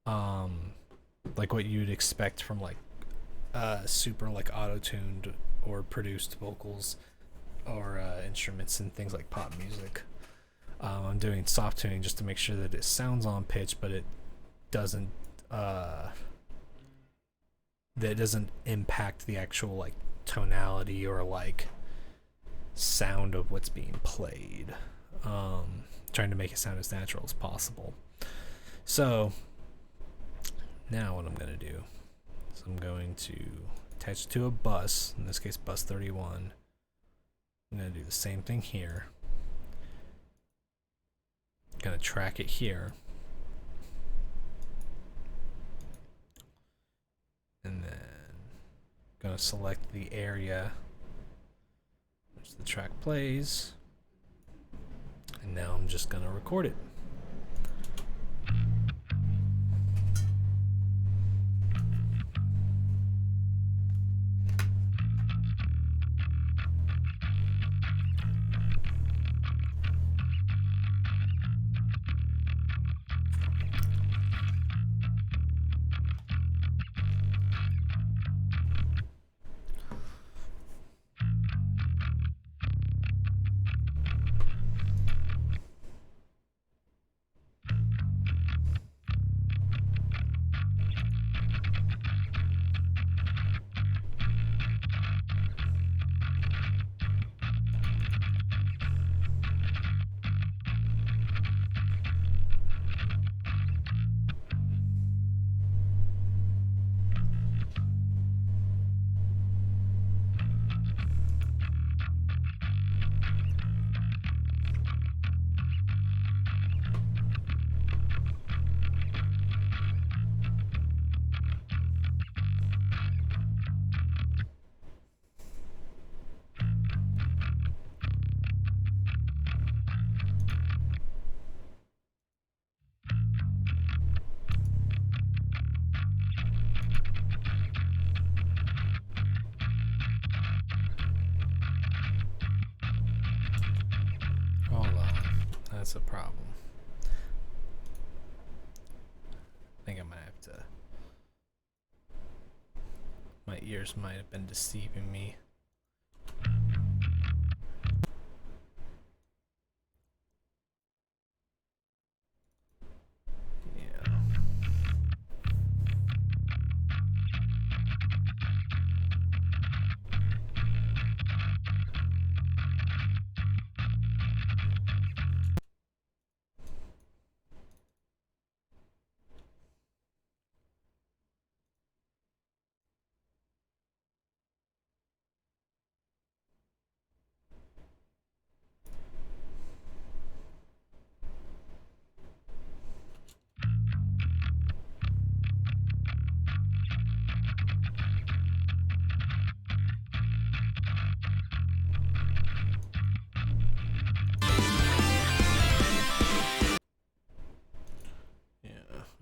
like what you'd expect from like super like auto-tuned or produced vocals or instruments and things like pop music. I'm doing soft tuning just to make sure that it sounds on pitch, but it doesn't that doesn't impact the actual like tonality or like sound of what's being played. Trying to make it sound as natural as possible. So now what I'm going to do is I'm going to attach it to a bus, in this case bus 31. I'm going to do the same thing here. I'm going to track it here. And then I'm going to select the area which the track plays. And now I'm just going to record it. Hold on, that's a problem. I think I might have to. My ears might have been deceiving me. Yeah.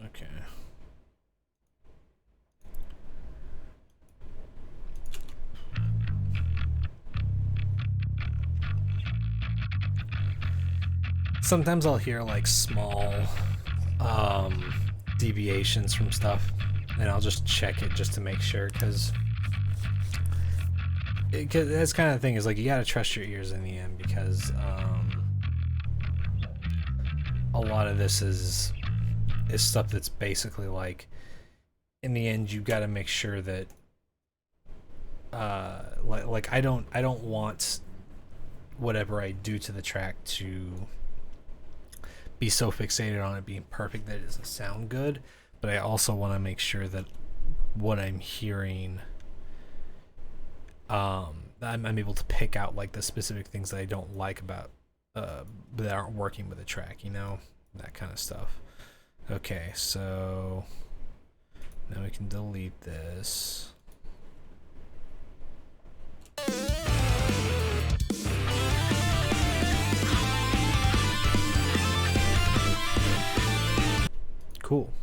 Okay. Sometimes I'll hear like small deviations from stuff, and I'll just check it just to make sure, because that's kind of the thing, is like you gotta trust your ears in the end, because a lot of this is stuff that's basically like, in the end you got to make sure that like I don't want whatever I do to the track to be so fixated on it being perfect that it doesn't sound good, but I also want to make sure that what I'm hearing, I'm able to pick out like the specific things that I don't like about that aren't working with the track, you know, that kind of stuff. Okay, so now we can delete this. Cool.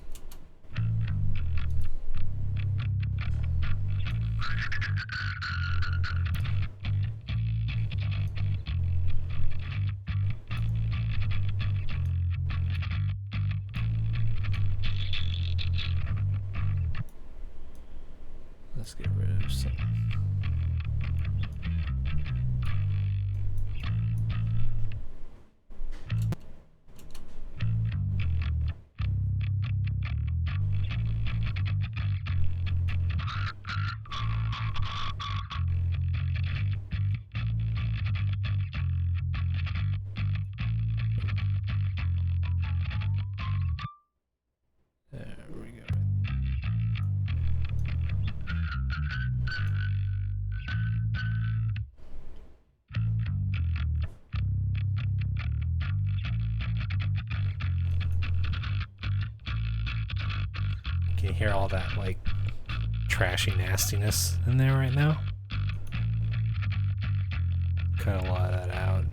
Let's get rid of some. There we go. Can you hear all that, like, trashy nastiness in there right now? Cut a lot of that out.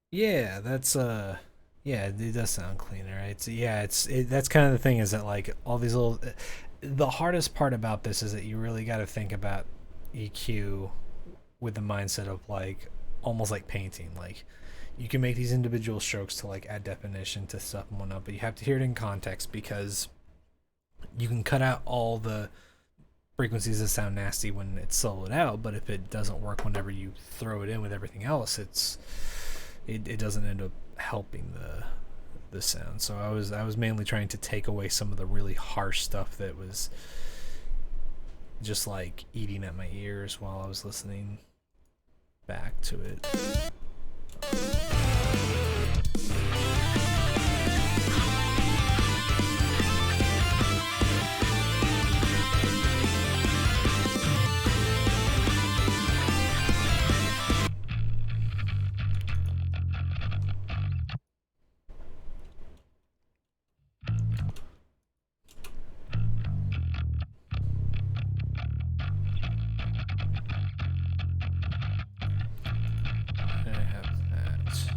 Yeah, that's yeah, it does sound cleaner, right? So yeah, that's kind of the thing, is that like all these little, the hardest part about this is that you really got to think about EQ with the mindset of like almost like painting. Like you can make these individual strokes to like add definition to stuff and whatnot, but you have to hear it in context, because you can cut out all the frequencies that sound nasty when it's soloed out, but if it doesn't work whenever you throw it in with everything else, it doesn't end up helping the sound. So I was mainly trying to take away some of the really harsh stuff that was just like eating at my ears while I was listening back to it. I have that.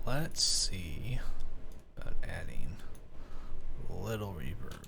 let's see about adding a little reverb.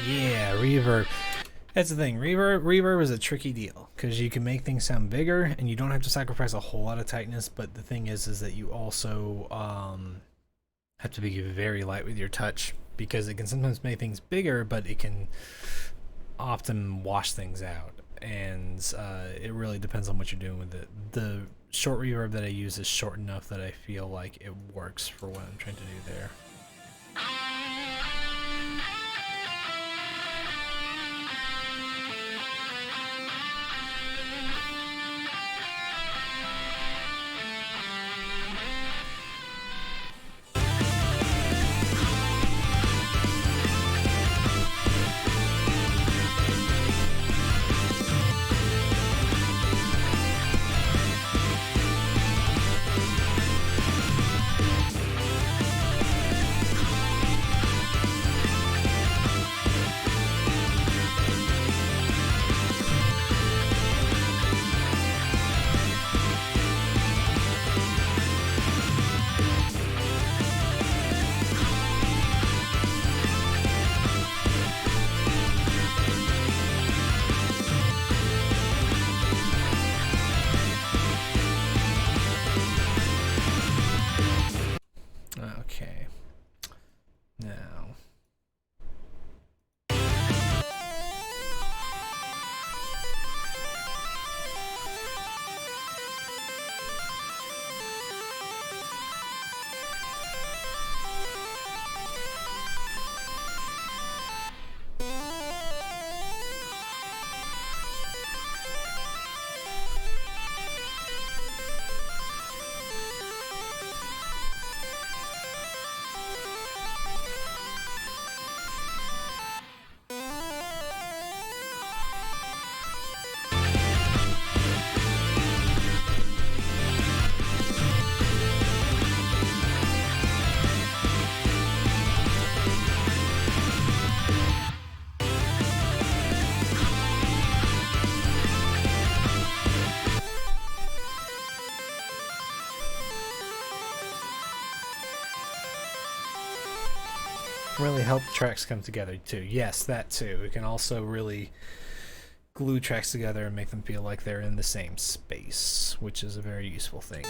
Yeah, reverb. That's the thing. Reverb is a tricky deal because you can make things sound bigger and you don't have to sacrifice a whole lot of tightness. But the thing is that you also have to be very light with your touch because it can sometimes make things bigger, but it can often wash things out. And it really depends on what you're doing with it. The short reverb that I use is short enough that I feel like it works for what I'm trying to do there. can really help tracks come together too. Yes, that too. It can also really glue tracks together and make them feel like they're in the same space, which is a very useful thing.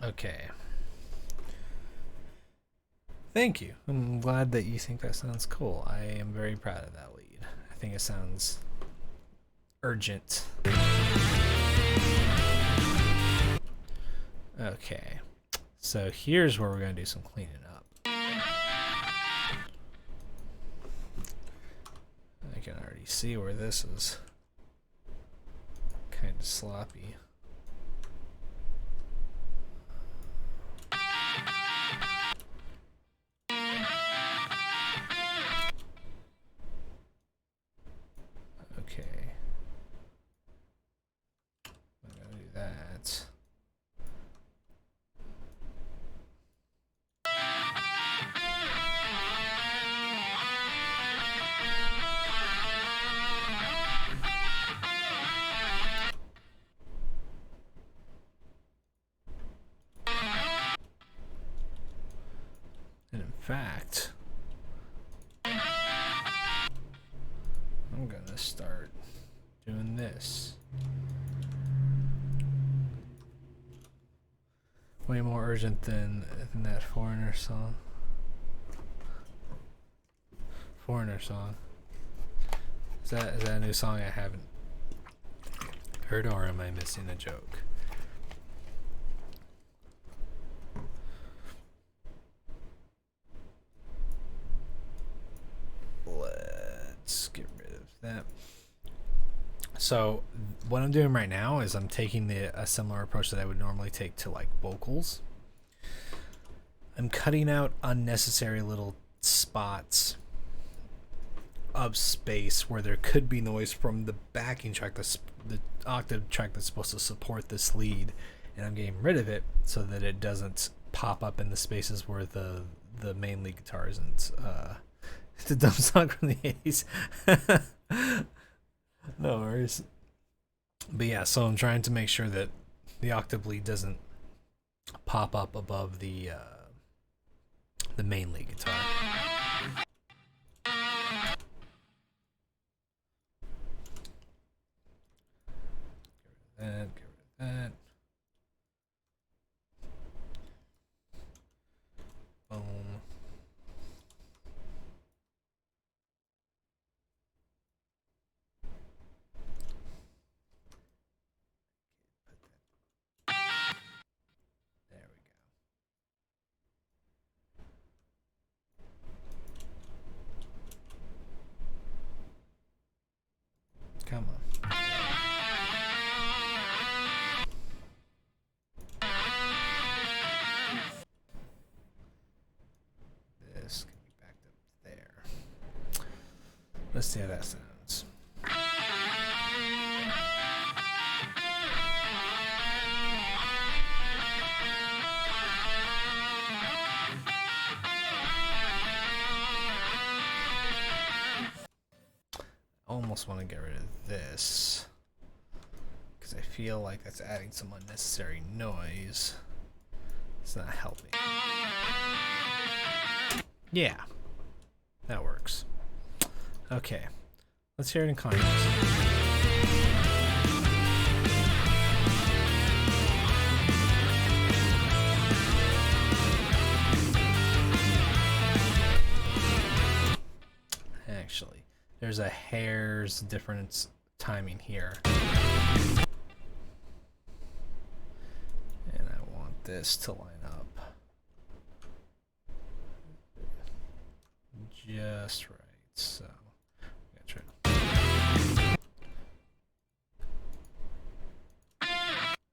Okay. Thank you. I'm glad that you think that sounds cool. I am very proud of that lead. I think it sounds urgent. Okay. So here's where we're going to do some cleaning up. I can already see where this is kind of sloppy. Okay. I'm gonna do that. And in fact, I'm gonna start doing this. Way more urgent than that Foreigner song. Foreigner song. Is that a new song I haven't heard, or am I missing a joke? Let's get rid of that. So what I'm doing right now is I'm taking a similar approach that I would normally take to like vocals. I'm cutting out unnecessary little spots of space where there could be noise from the backing track, the octave track that's supposed to support this lead, and I'm getting rid of it so that it doesn't pop up in the spaces where the main lead guitar isn't. It's a dumb song from the 80s. No worries. But yeah, so I'm trying to make sure that the octave lead doesn't pop up above the main lead guitar. Get rid of that. Boom. There we go. Come on. This can be backed up there. Let's see how that sounds. Almost want to get rid of this because I feel like that's adding some unnecessary noise. It's not helping. Yeah, that works. Okay, let's hear it in context. Actually, there's a hair's difference timing here. And I want this to line up just right. So, I'm gonna try.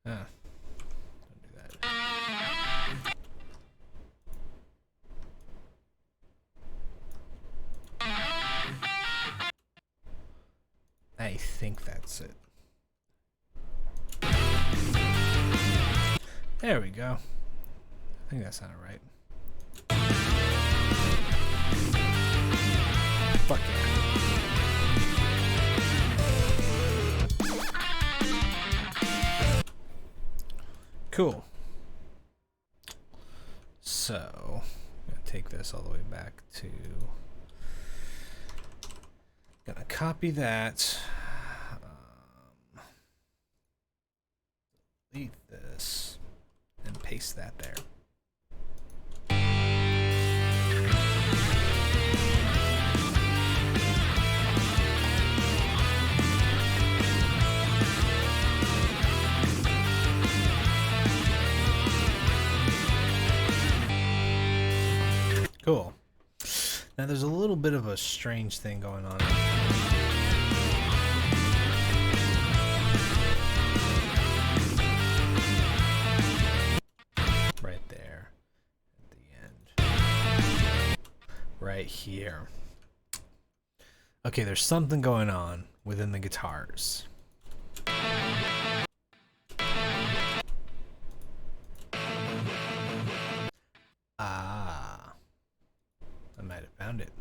Don't do that. I think that's it. There we go. I think that sounded right. Fuck yeah. Cool. So, I'm gonna take this all the way back to. Gonna copy that. Delete this and paste that there. Cool. Now there's a little bit of a strange thing going on. Right there at the end. Right here. Okay, there's something going on within the guitars. Ah. I might have found it.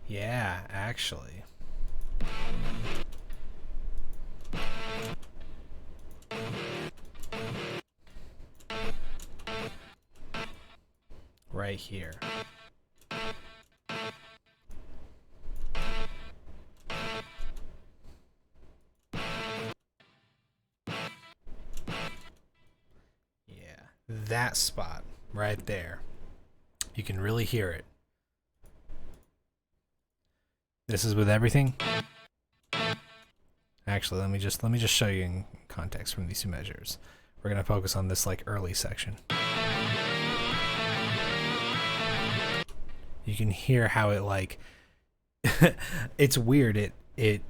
Yeah, actually. Right here. Yeah, that spot right there. You can really hear it. This is with everything. Actually, let me just show you in context from these two measures. We're gonna focus on this like early section. You can hear how it like it's weird. It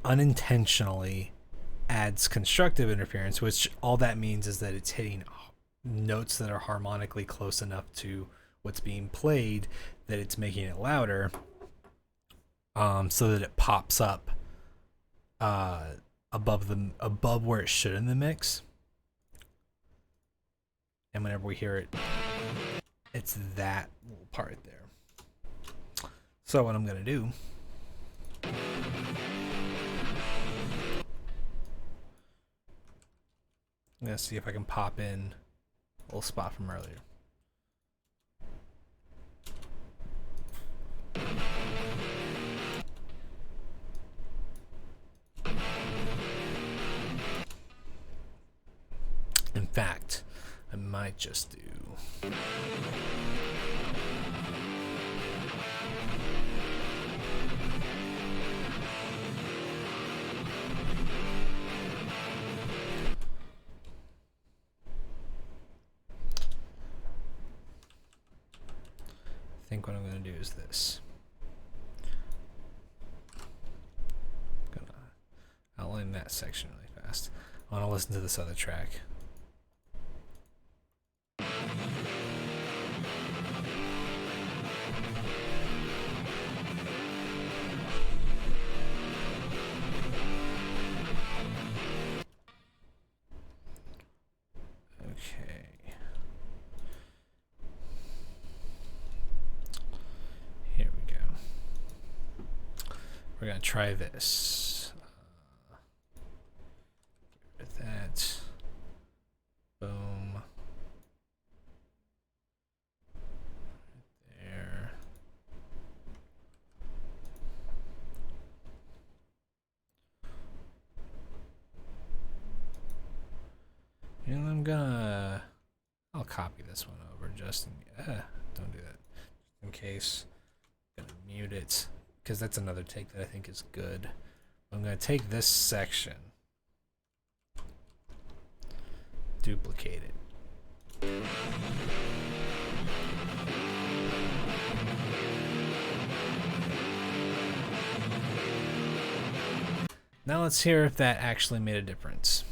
unintentionally adds constructive interference, which all that means is that it's hitting notes that are harmonically close enough to what's being played, that it's making it louder, so that it pops up above where it should in the mix. And whenever we hear it, it's that little part there. So what I'm gonna do, I'm gonna see if I can pop in a little spot from earlier. In fact, I might just do... I think what I'm going to do is this. I'm going to outline that section really fast. I want to listen to this other track. We're gonna try this. Get rid of that. Boom. Right there. And I'll copy this one over just in, don't do that. Just in case. I'm gonna mute it, because that's another take that I think is good. I'm going to take this section, duplicate it. Now let's hear if that actually made a difference.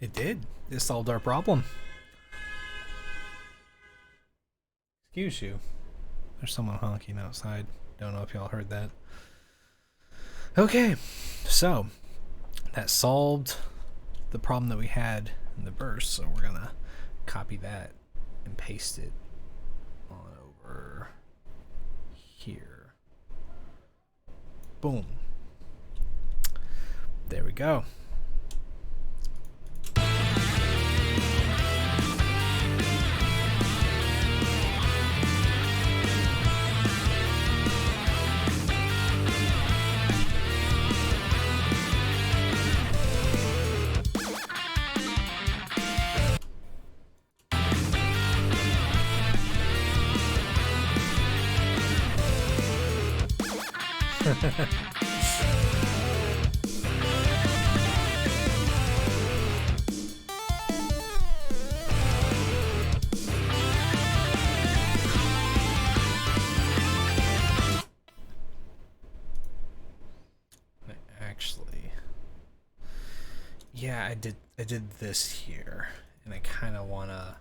It did. It solved our problem. Excuse you. There's someone honking outside. Don't know if y'all heard that. Okay, so that solved the problem that we had in the verse. So we're gonna copy that and paste it on over here. Boom. There we go. Yeah, I did this here, and I kind of want to...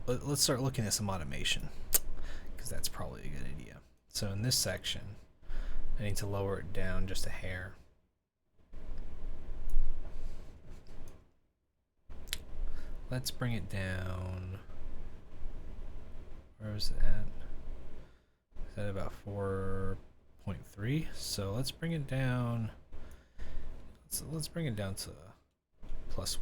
Let's start looking at some automation, because that's probably a good idea. So in this section, I need to lower it down just a hair. Let's bring it down. Where was it at? Is that about 4.3? So let's bring it down. Let's bring it down to +1.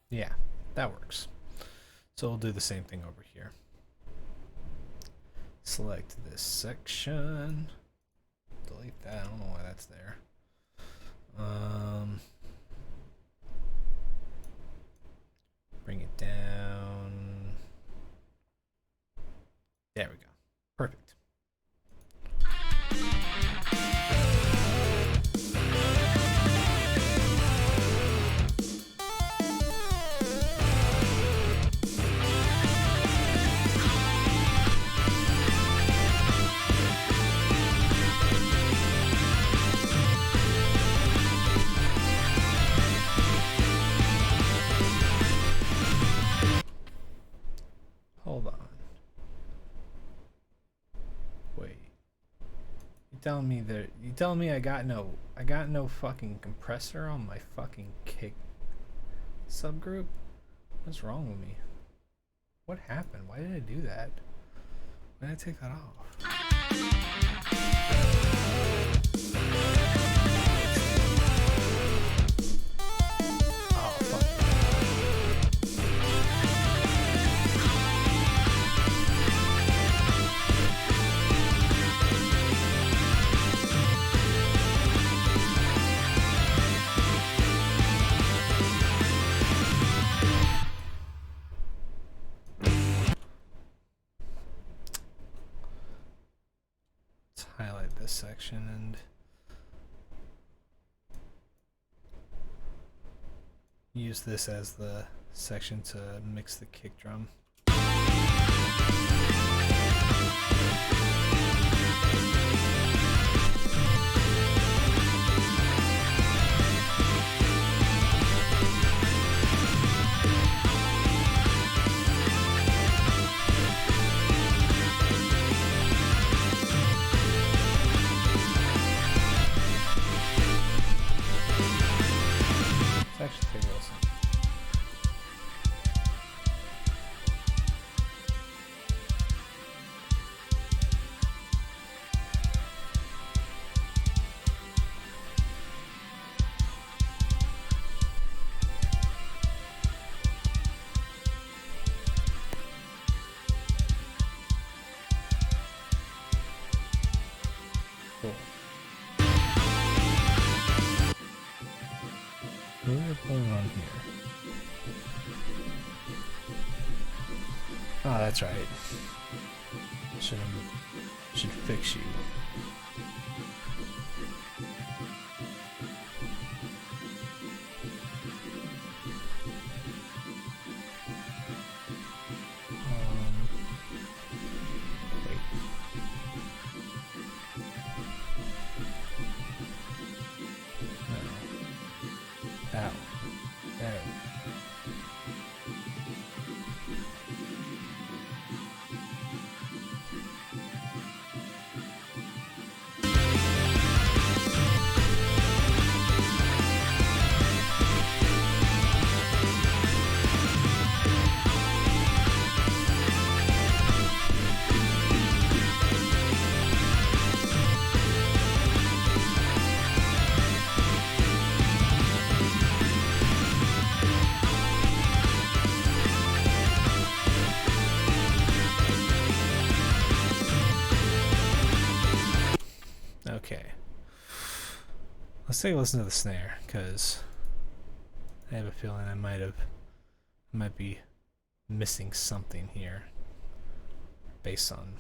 Yeah, that works. So we'll do the same thing over here. Select this section. Delete that. I don't know why that's there. Bring it down. telling me I got no fucking compressor on my fucking kick subgroup? What's wrong with me? What happened? Why did I do that? Why did I take that off? Oh, fuck. Let's highlight this section and use this as the section to mix the kick drum. Let's actually take a listen. Cool. What are we pulling on here? Oh, that's right. Should fix you. Wait. No. Ow. There. Okay. Let's take a listen to the snare, because I have a feeling I might be missing something here based on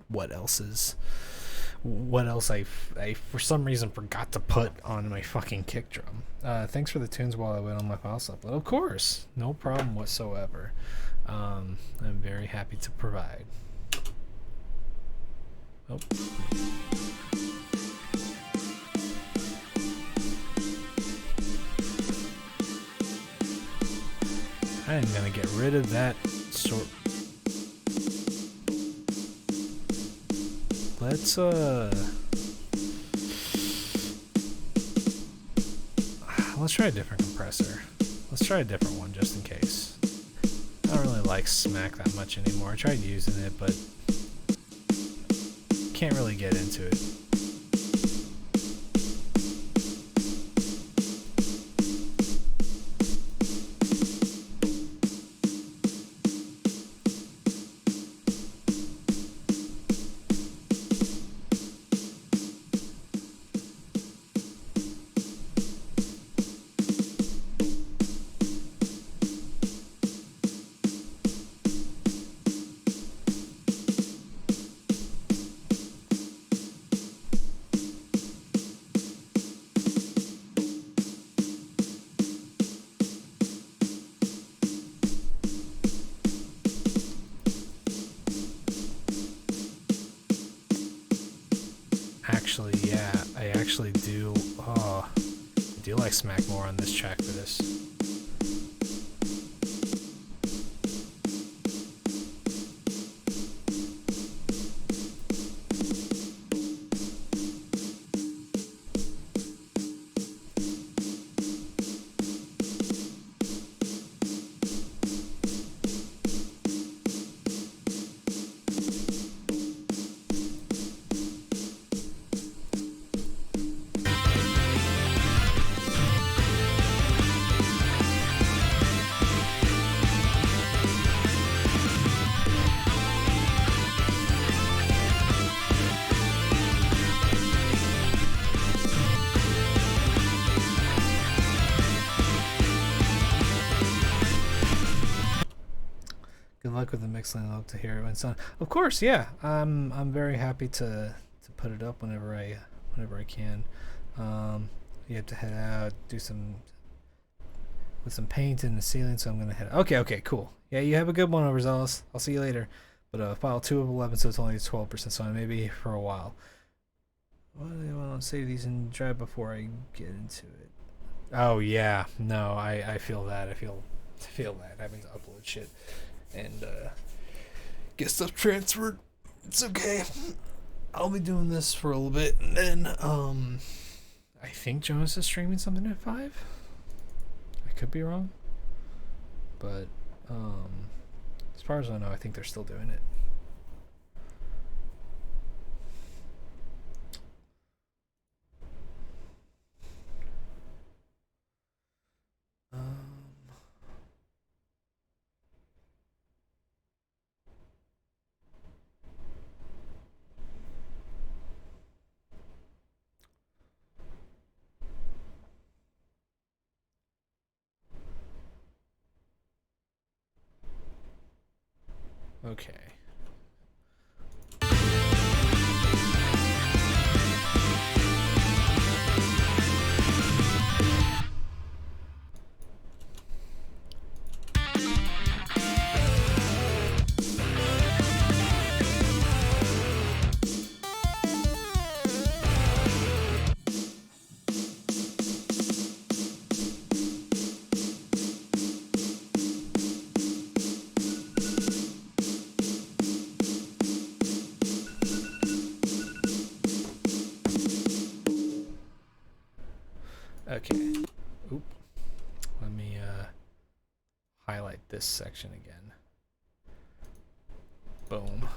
what else I for some reason forgot to put on my fucking kick drum. Thanks for the tunes while I went on my pause upload. Of course, no problem whatsoever. I'm very happy to provide. Oh. I'm gonna get rid of that sort. Let's try a different compressor. Let's try a different one just in case. I don't really like Smack that much anymore. I tried using it, but can't really get into it. Yeah, I actually do. Oh, I do like Smack more on this track for this. Good luck with the mixing. I love to hear it when it's on. Of course, yeah. I'm very happy to put it up whenever I can. You have to head out, do some with some paint in the ceiling, so I'm gonna head. Okay, cool. Yeah, you have a good one, Overzealous. I'll see you later. But file 2 of 11, so it's only 12%, so I may be here for a while. What do I want to say to these and drive before I get into it? Oh yeah, no, I feel that. I feel that having to upload shit and get stuff transferred. It's okay. I'll be doing this for a little bit, and then I think Jonas is streaming something at 5. I could be wrong, but as far as I know, I think they're still doing it. Okay. Okay. Oop. Let me highlight this section again. Boom.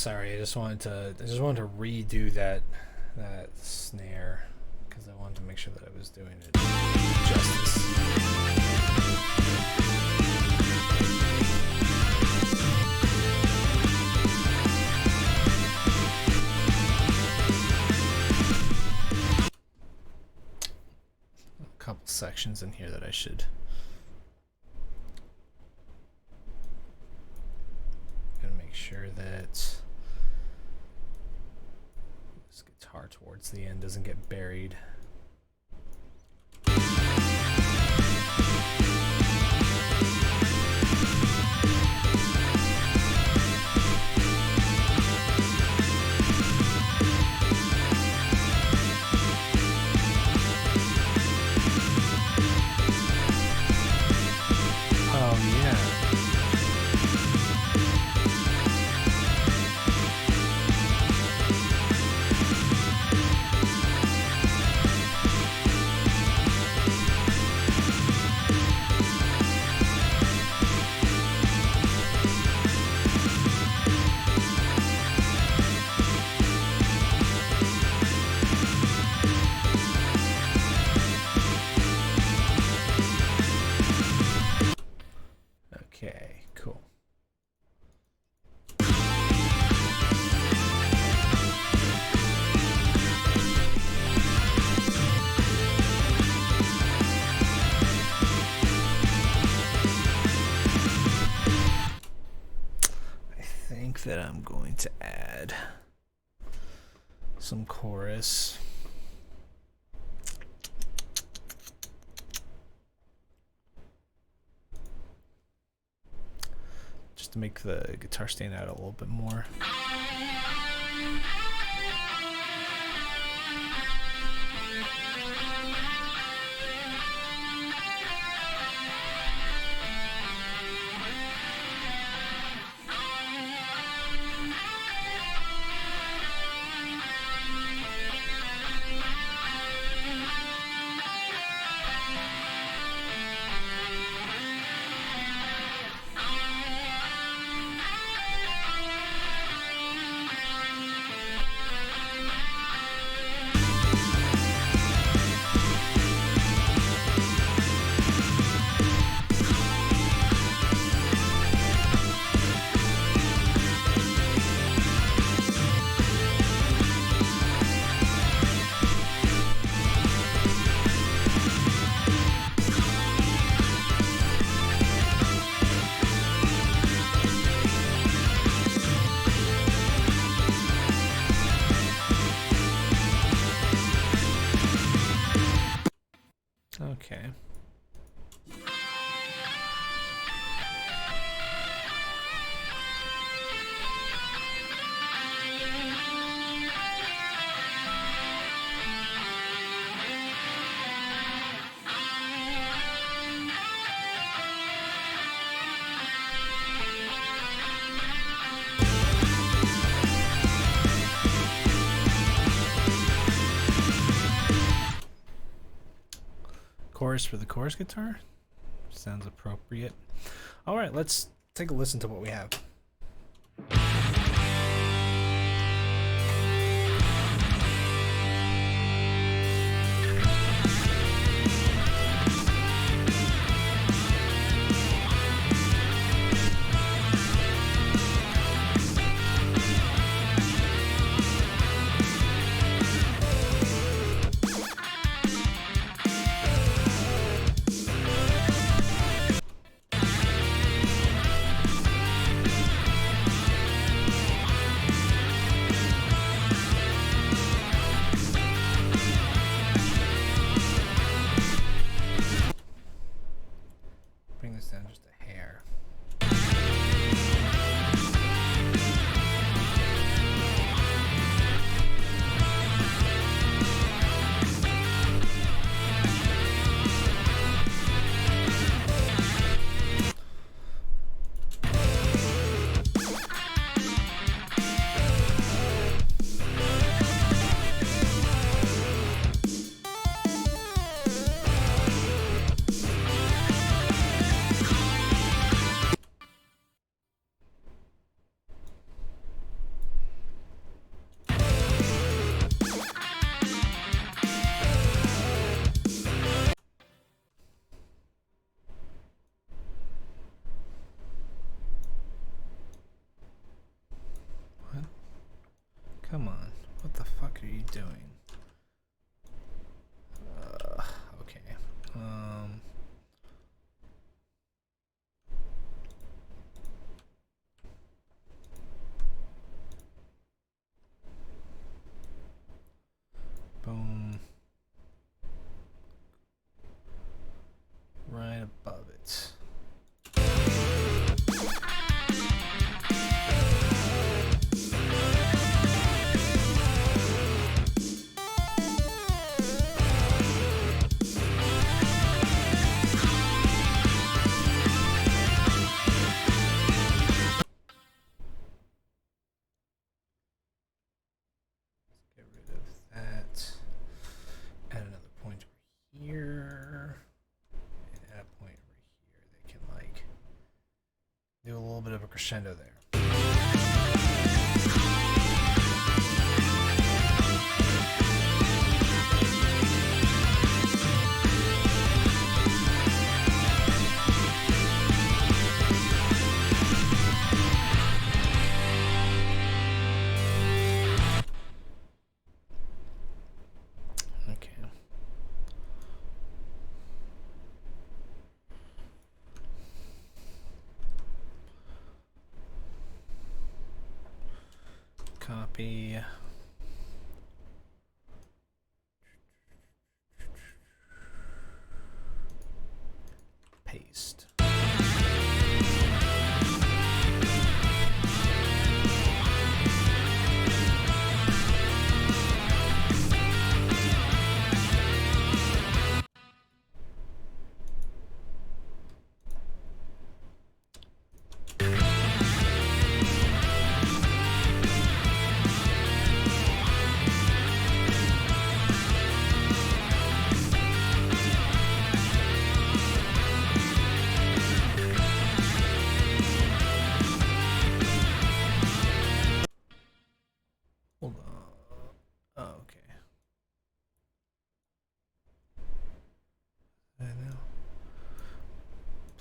sorry. I just wanted to redo that snare because I wanted to make sure that I was doing it justice. A couple sections in here that I should. Gotta make sure that this guitar towards the end doesn't get buried. Okay, cool. I think that I'm going to add some chorus. To make the guitar stand out a little bit more. Okay. Chorus for the chorus guitar sounds appropriate. All right, let's take a listen to what we have. doing. Okay. Boom. Right above it. Do a little bit of a crescendo there. Okay. Copy. Paste.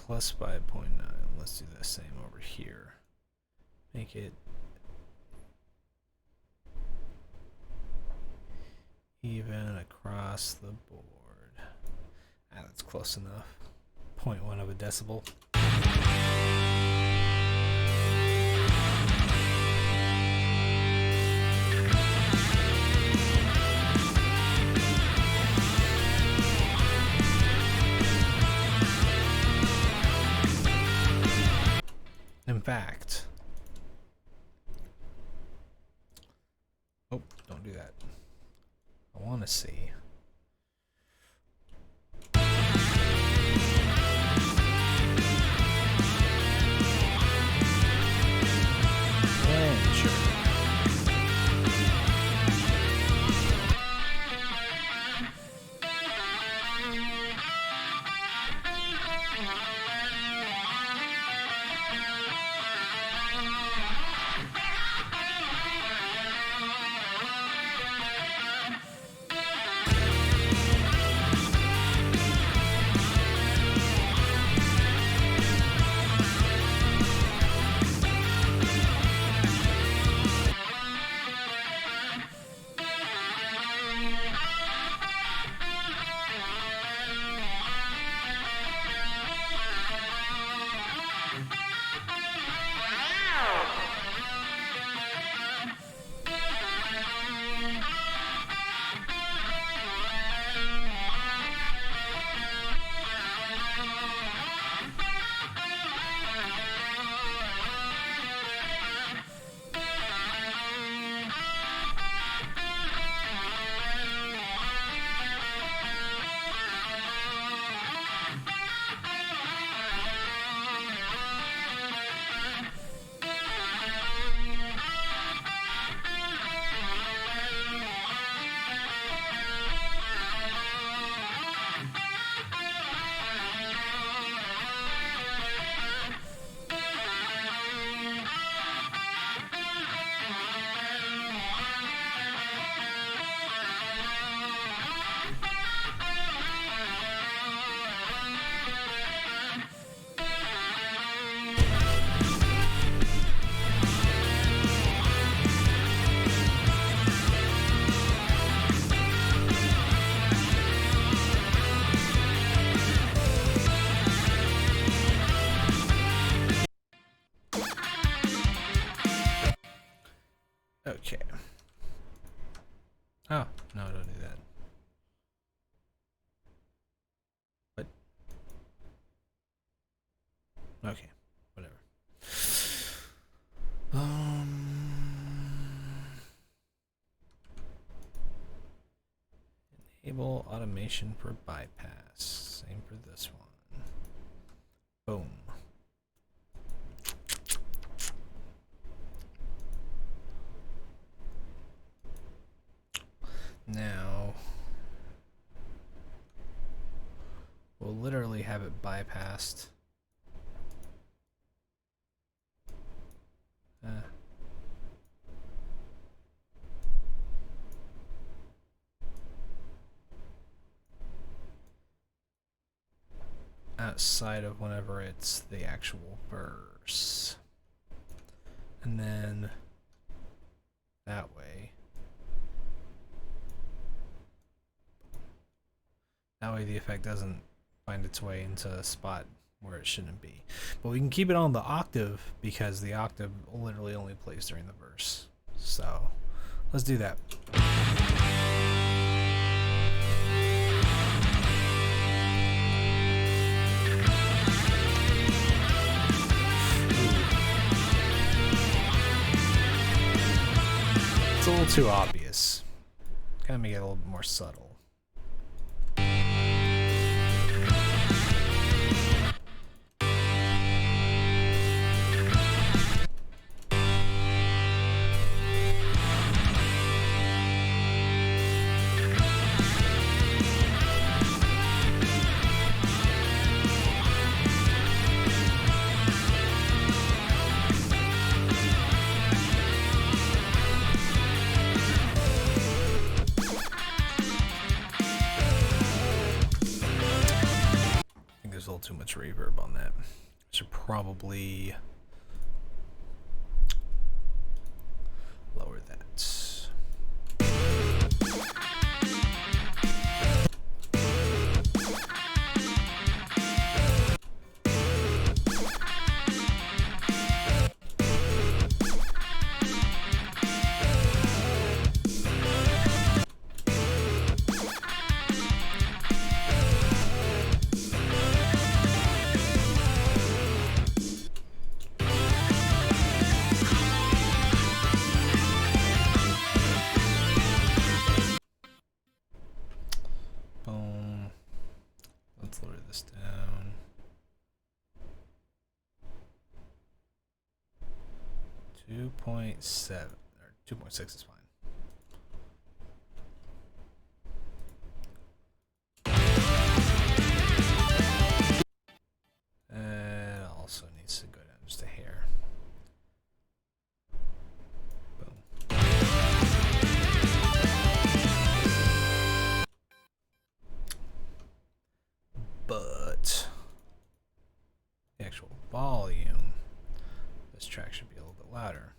Plus 5.9. Let's do the same over here. Make it even across the board. That's close enough. 0.1 of a decibel. In fact, oh, don't do that. I want to see. And sure. Okay, whatever. Enable automation for bypass. Same for this one. Boom. Now we'll literally have it bypassed. Outside of whenever it's the actual verse. And then that way. That way the effect doesn't find its way into a spot where it shouldn't be. But we can keep it on the octave because the octave literally only plays during the verse. So let's do that. It's a little too obvious. Gotta make it a little bit more subtle. A little too much reverb on that. Should probably lower that. Let's lower this down. 2.7 or 2.6 is fine. It also needs to go down just a hair. Boom. But the actual volume, this track should be a little bit louder.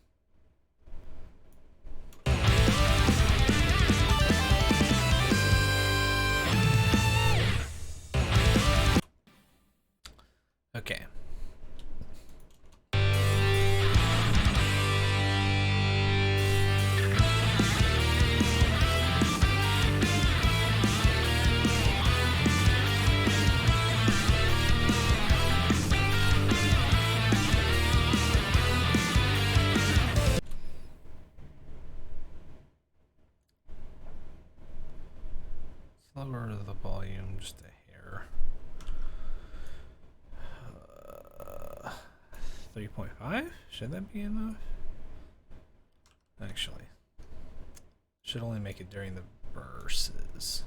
Okay. Lower the volume just a hair. 3.5? Should that be enough? Actually, should only make it during the verses.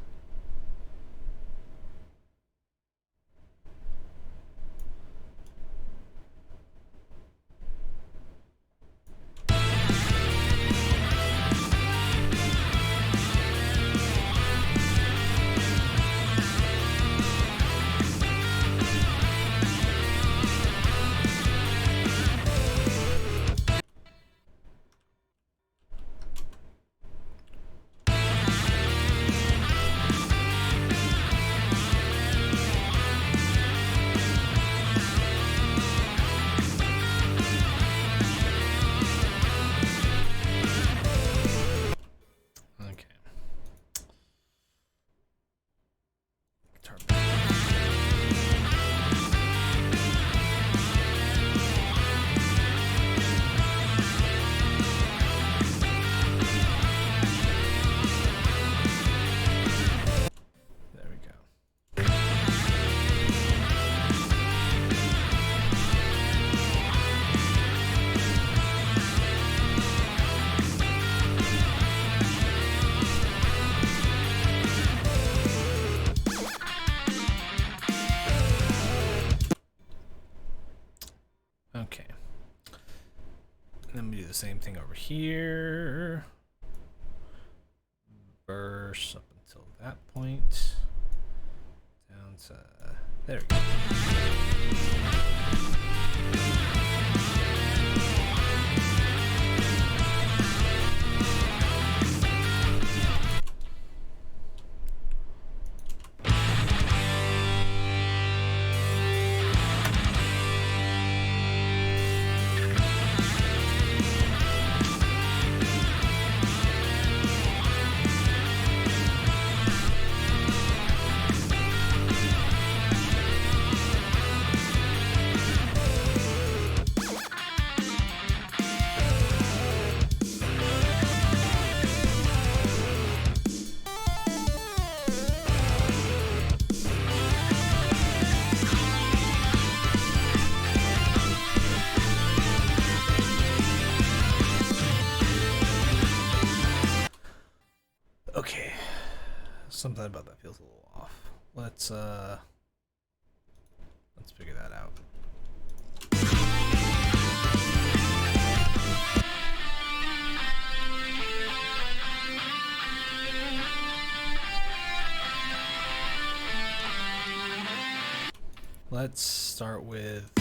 the same thing over here. Burst up until that point. Down to there we go. Okay, something about that feels a little off. Let's figure that out. Let's start with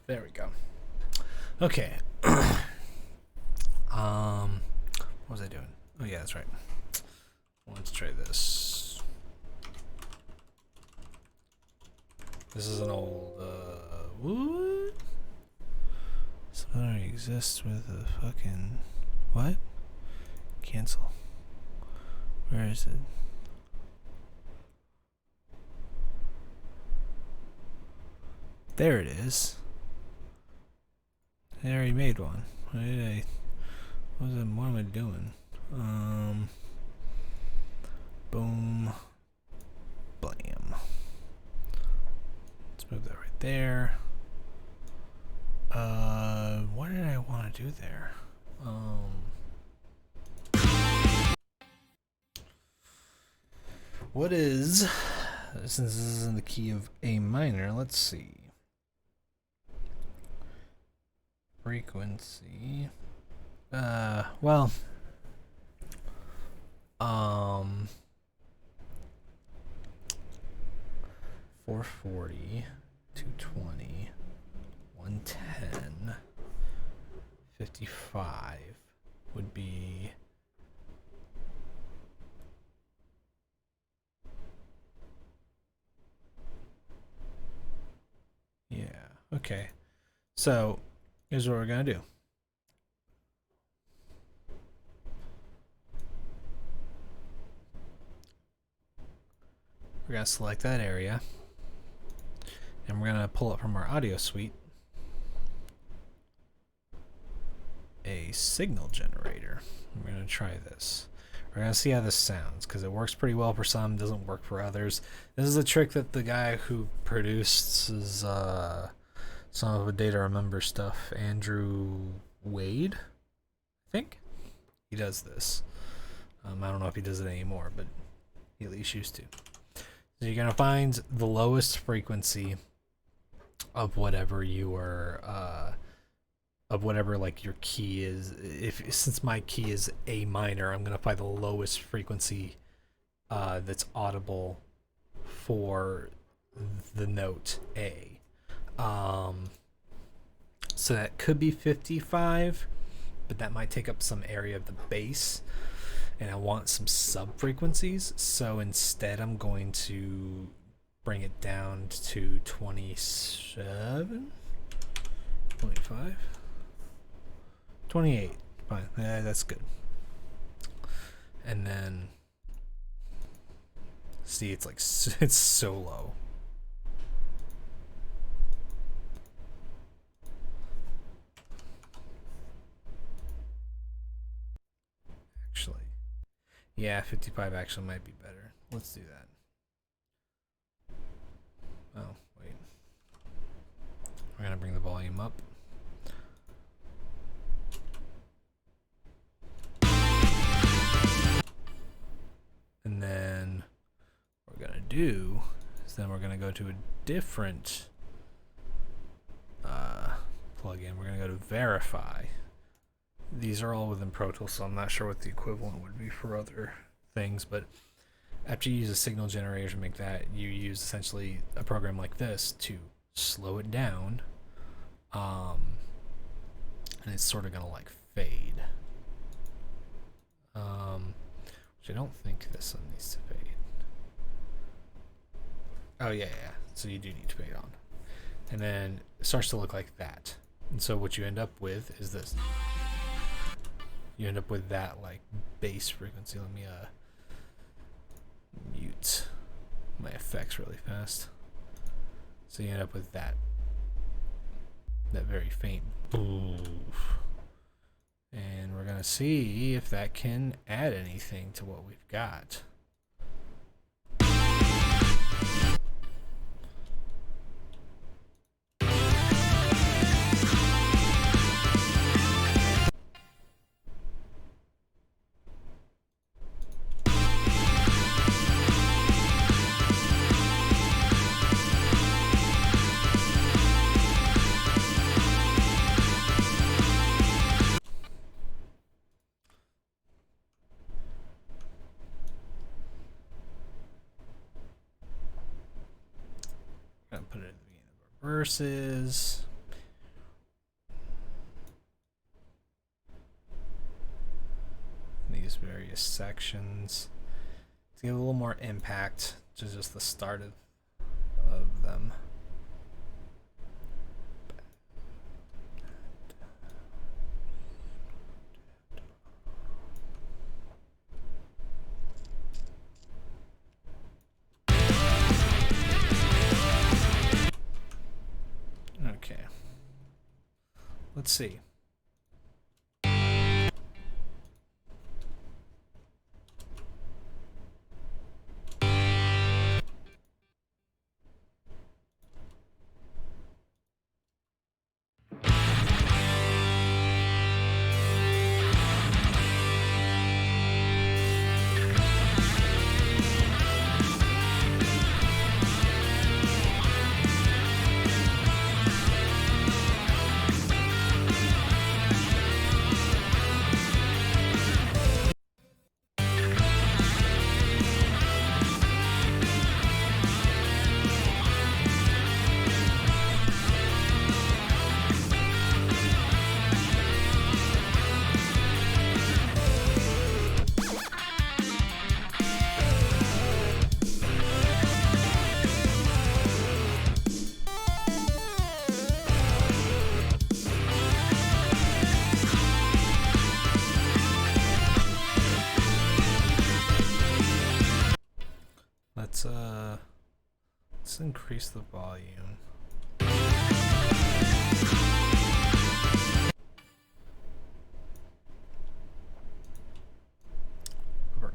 there we go. Okay. What was I doing? Oh yeah, that's right. Let's try this. This is an old what? Something exists with a fucking what? Cancel. Where is it? There it is. I already made one. What am I doing? Boom. Blam. Let's move that right there. What did I want to do there? What is, since this is in the key of A minor, let's see. Frequency. Well, 440, 220, 110, 55 would be yeah, okay. So here's what we're gonna do. We're gonna select that area and we're gonna pull up from our audio suite a signal generator. We're gonna try this. We're going to see how this sounds, because it works pretty well for some, doesn't work for others. This is a trick that the guy who produces some of the Data Remember stuff, Andrew Wade, I think, he does this. I don't know if he does it anymore, but he at least used to. So you're going to find the lowest frequency of whatever like your key is. Since my key is A minor, I'm gonna find the lowest frequency that's audible for the note A. So that could be 55, but that might take up some area of the bass, and I want some sub frequencies. So instead, I'm going to bring it down to 27, 25, 28. Fine, that's good. And then see, it's like it's so low. Actually, yeah, 55 actually might be better. Let's do that. Oh, wait. We're gonna bring the volume up. And then what we're gonna do is then we're gonna go to a different plugin. We're gonna go to Verify. These are all within Pro Tools, so I'm not sure what the equivalent would be for other things, but after you use a signal generator to make that, you use essentially a program like this to slow it down, and it's sort of gonna like fade. Which I don't think this one needs to fade. Oh yeah. So you do need to fade on, and then it starts to look like that. And so what you end up with is this. You end up with that like bass frequency. Let me mute my effects really fast. So you end up with that very faint boof. And we're gonna see if that can add anything to what we've got. Put it at the beginning of our verses. These various sections to give a little more impact to just the start of them. Okay. Let's see. Let's increase the volume. Of our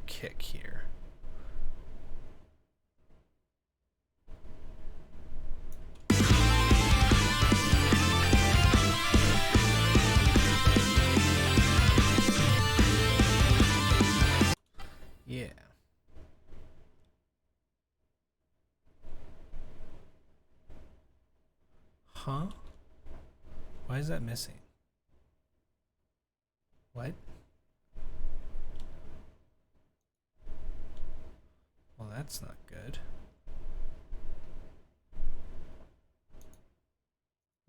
Huh? Why is that missing? What? Well, that's not good.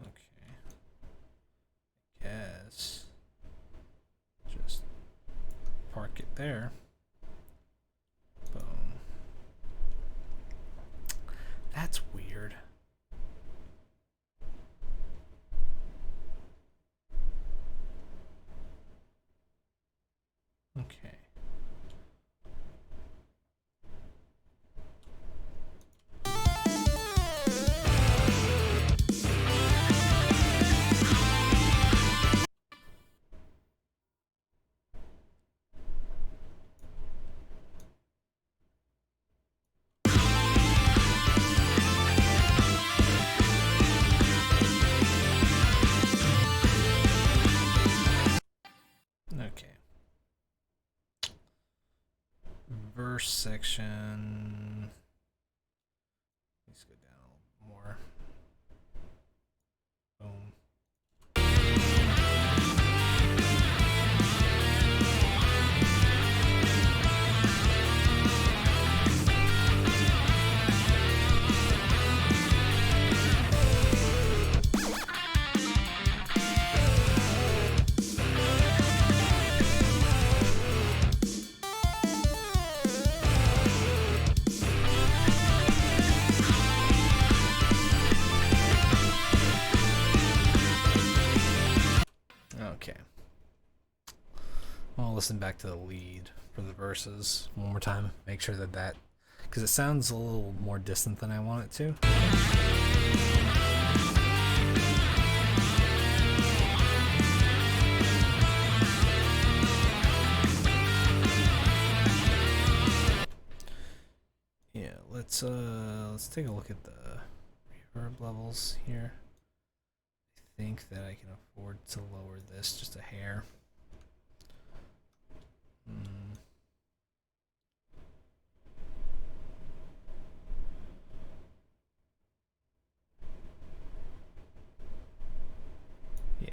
Okay. I guess just park it there. Boom. That's weird. Okay. Okay. Verse section. Let's go down a little more. Boom. Okay. I'll listen back to the lead for the verses one more time. Make sure that because it sounds a little more distant than I want it to. Yeah, let's take a look at the reverb levels here. I think that I can afford to lower this just a hair. Yeah.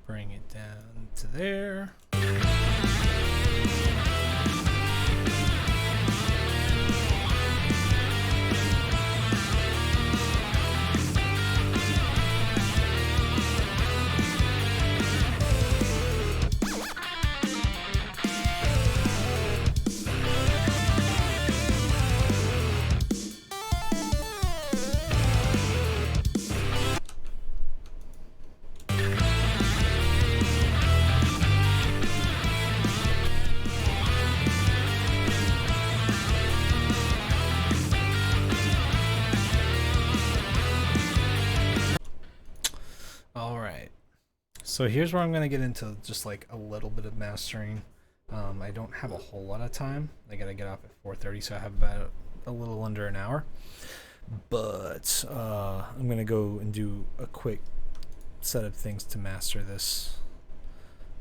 Bring it down to there. So here's where I'm going to get into just like a little bit of mastering. I don't have a whole lot of time. I gotta get off at 4:30, so I have about a little under an hour. But I'm gonna go and do a quick set of things to master this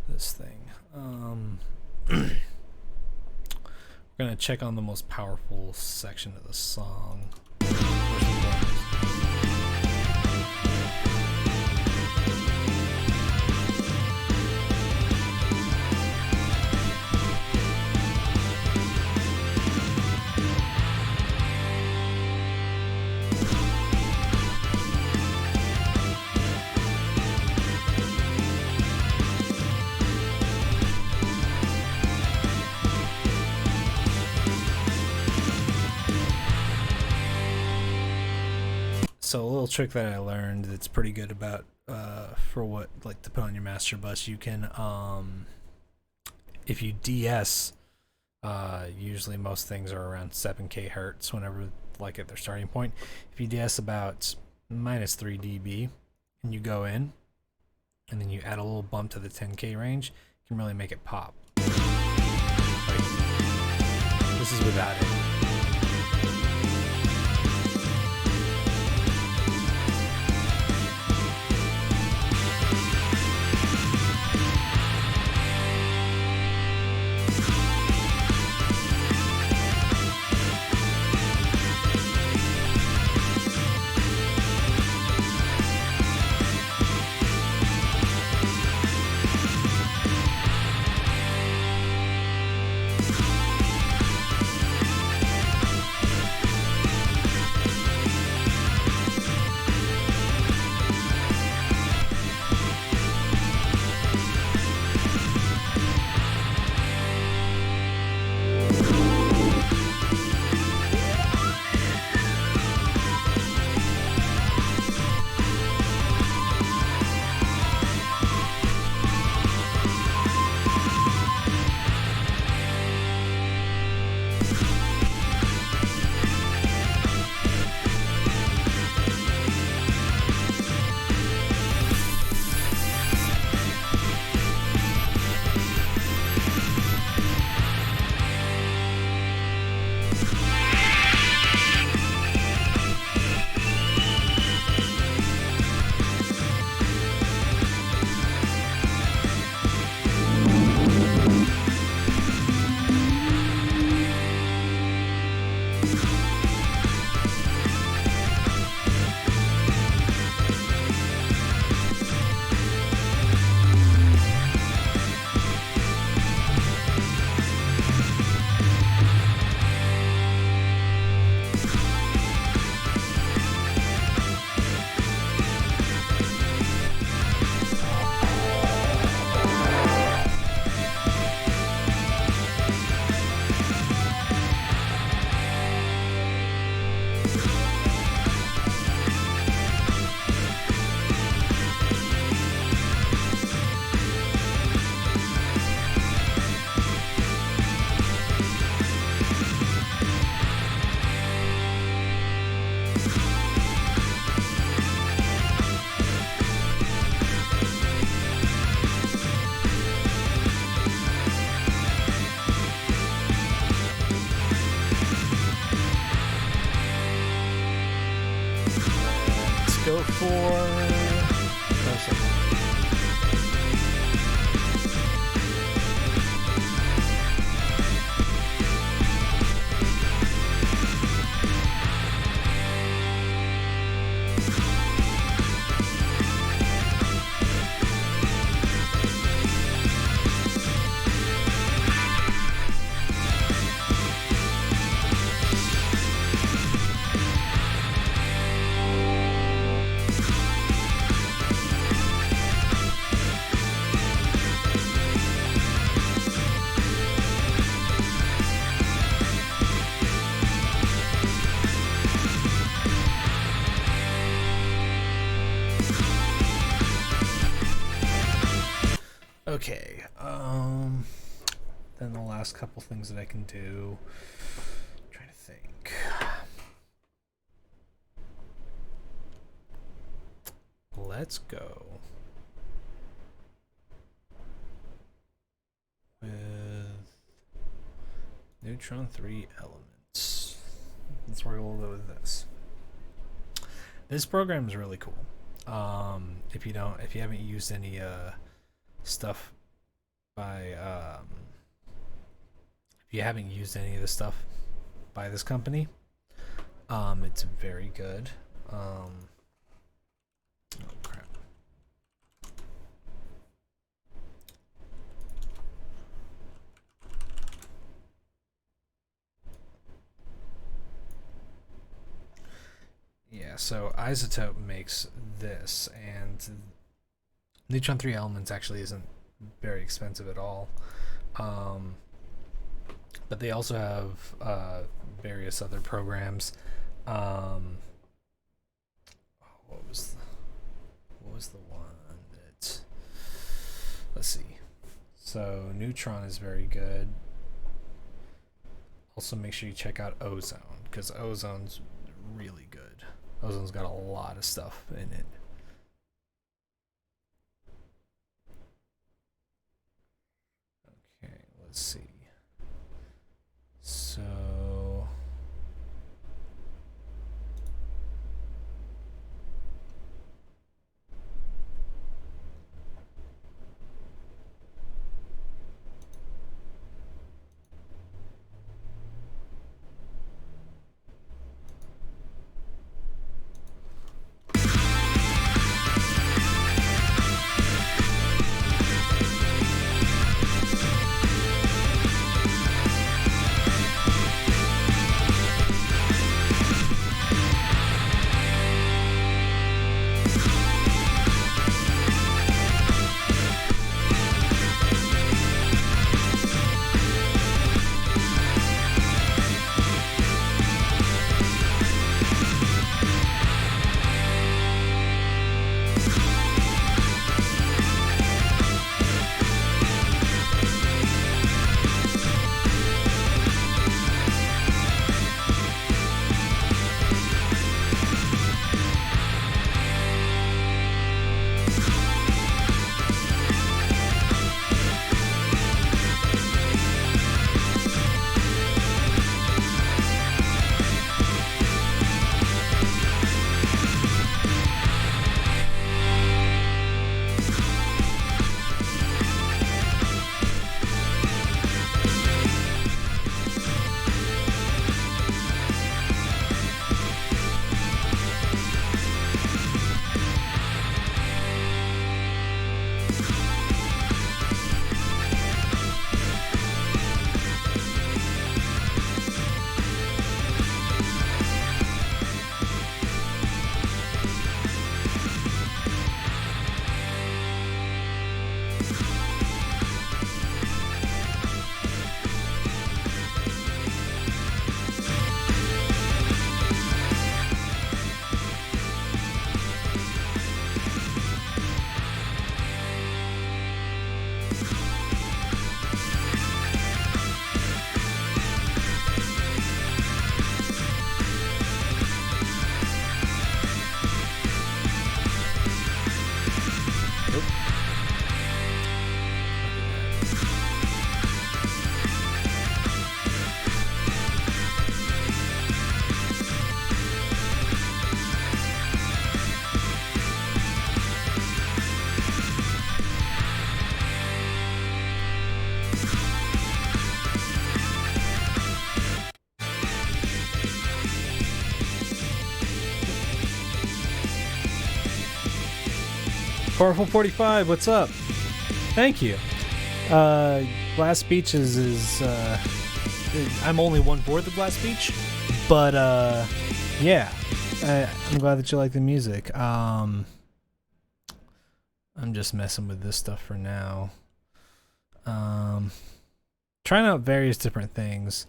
thing. We're gonna check on the most powerful section of the song. So a little trick that I learned that's pretty good about for what like to put on your master bus, you can if you DS, usually most things are around 7k hertz whenever like at their starting point. If you DS about -3 dB and you go in and then you add a little bump to the 10k range, you can really make it pop. Like, this is without it. Go for... Okay, then the last couple things that I can do, I'm trying to think. Let's go with Neutron 3 elements. Let's work a little bit with this. This program is really cool. If you haven't used any stuff by if you haven't used any of the stuff by this company, it's very good. Oh crap. Yeah, so Isotope makes this, and Neutron 3 Elements actually isn't very expensive at all. But they also have various other programs. What was the one that? Let's see. So Neutron is very good. Also, make sure you check out Ozone, because Ozone's really good. Ozone's got a lot of stuff in it. Okay, let's see. So Powerful 45, what's up? Thank you. Glass Beach is I'm only 1/4 of Glass Beach, but yeah, I'm glad that you like the music. I'm just messing with this stuff for now. Trying out various different things.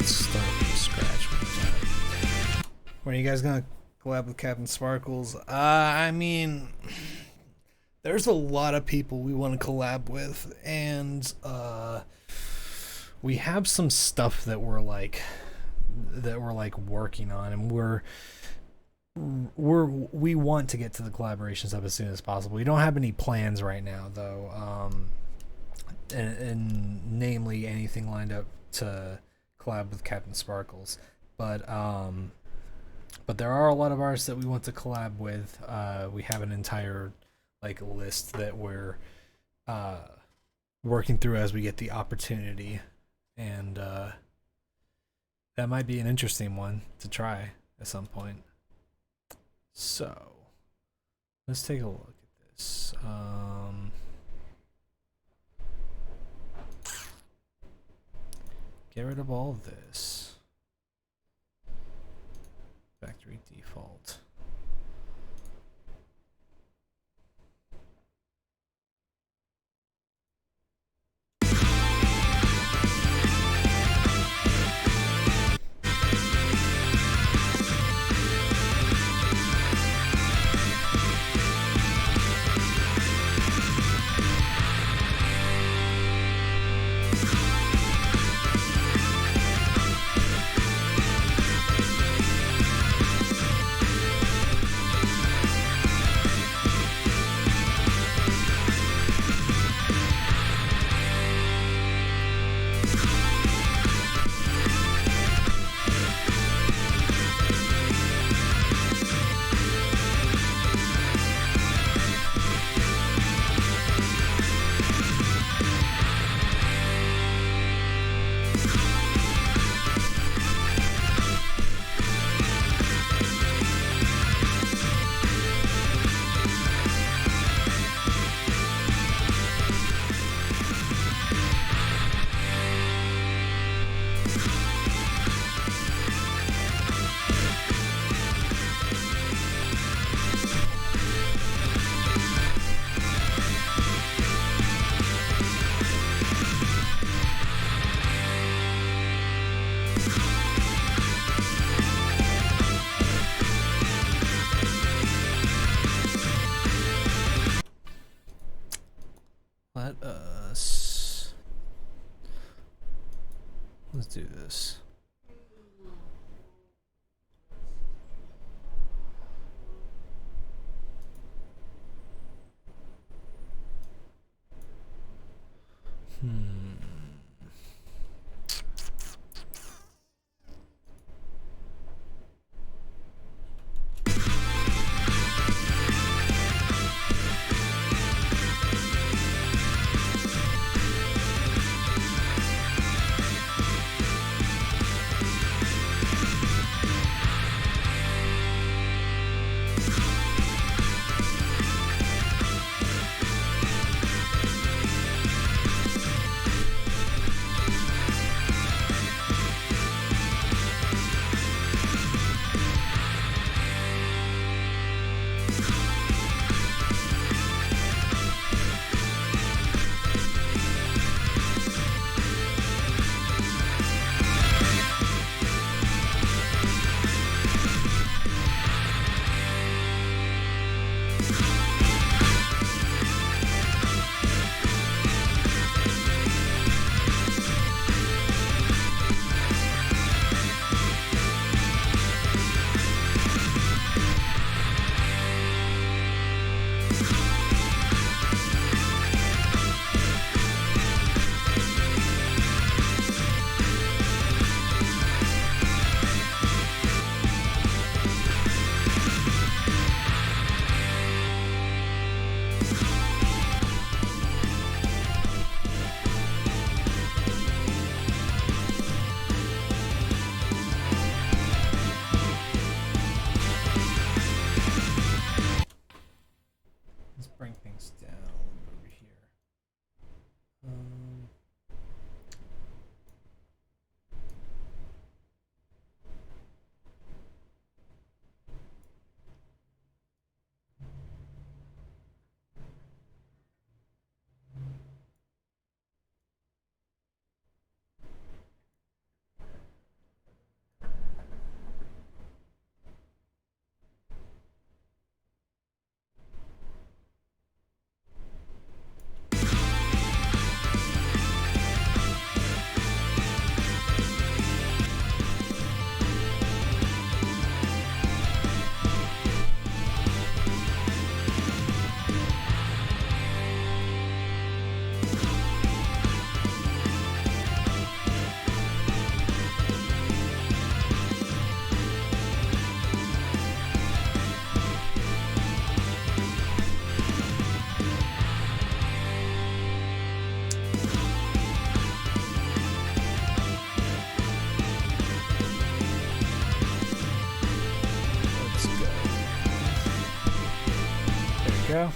Let's start from scratch one time. When are you guys gonna collab with Captain Sparkles? I mean, there's a lot of people we want to collab with, and we have some stuff that we're like working on, and we want to get to the collaboration stuff as soon as possible. We don't have any plans right now, though, and namely anything lined up to collab with Captain Sparkles. But there are a lot of artists that we want to collab with. We have an entire list that we're working through as we get the opportunity, and that might be an interesting one to try at some point. So let's take a look at this. Get rid of all of this. Factory default. Let's do this. go.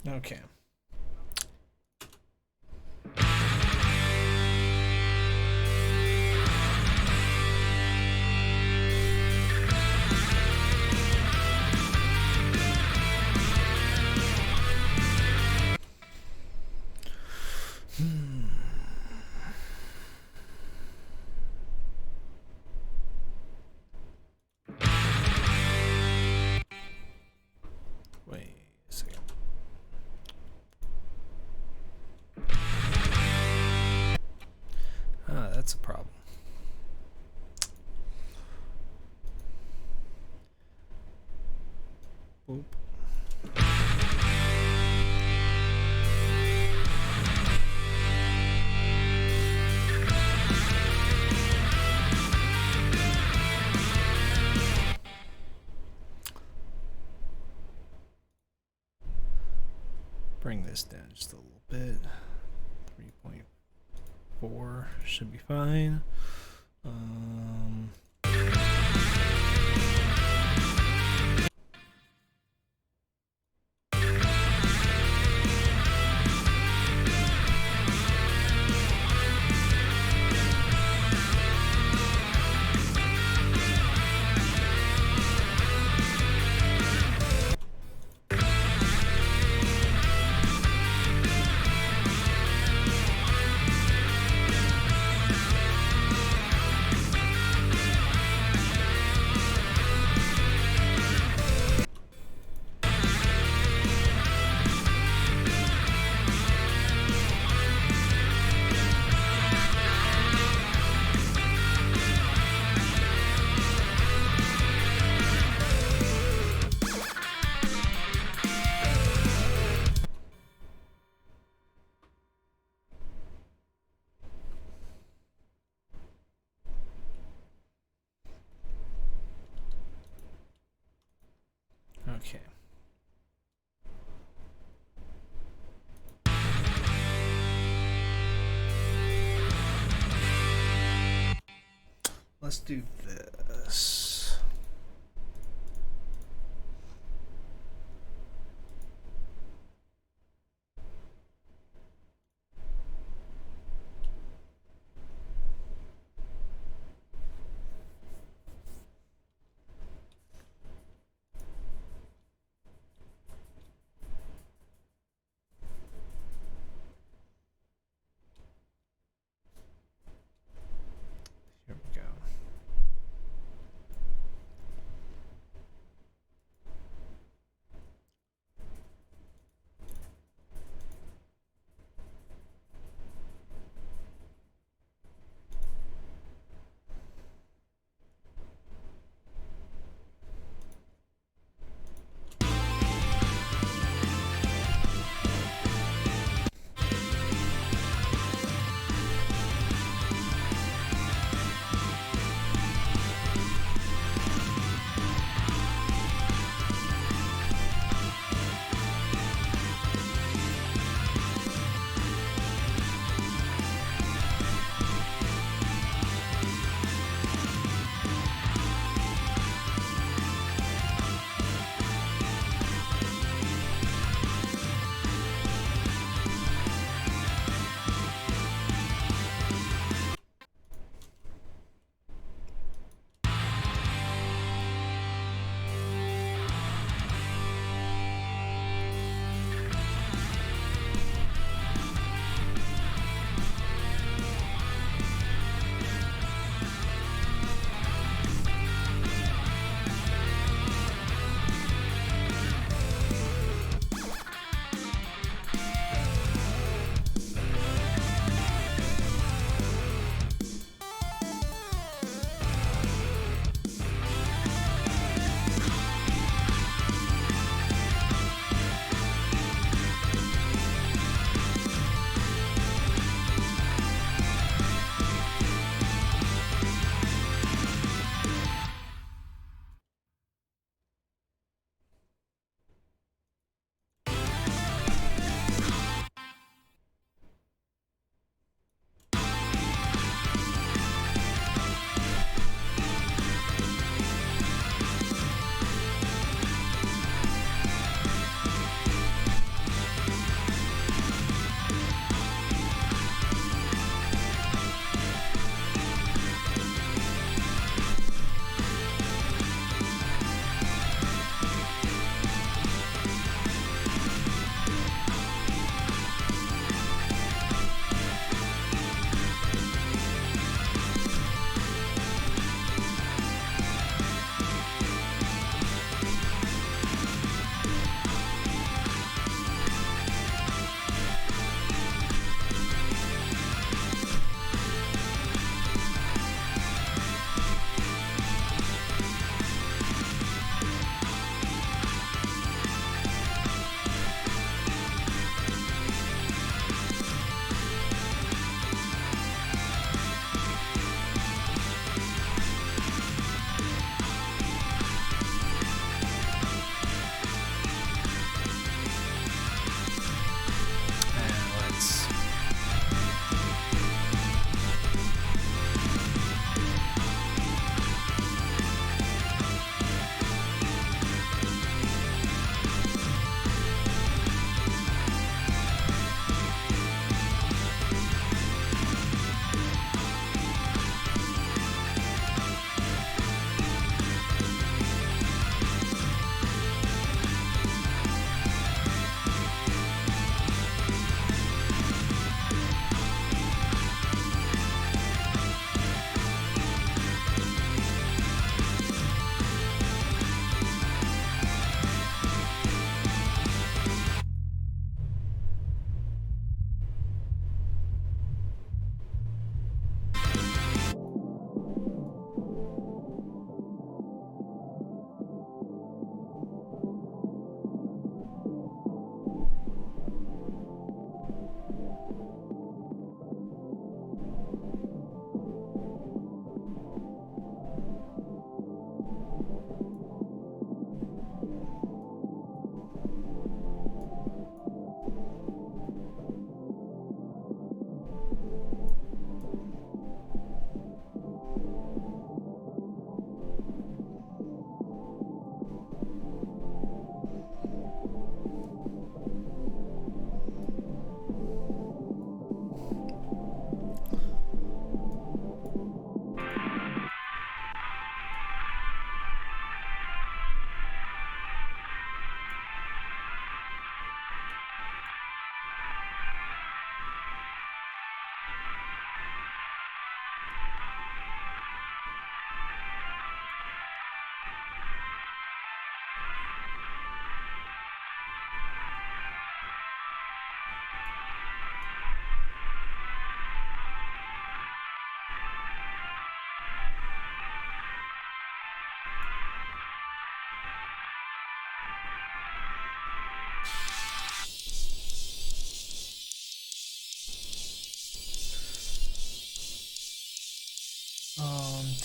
Okay. Wait a second. That's a problem. Boop. Bring this down just a little bit. 3.4 should be fine. let's do this. Here we go.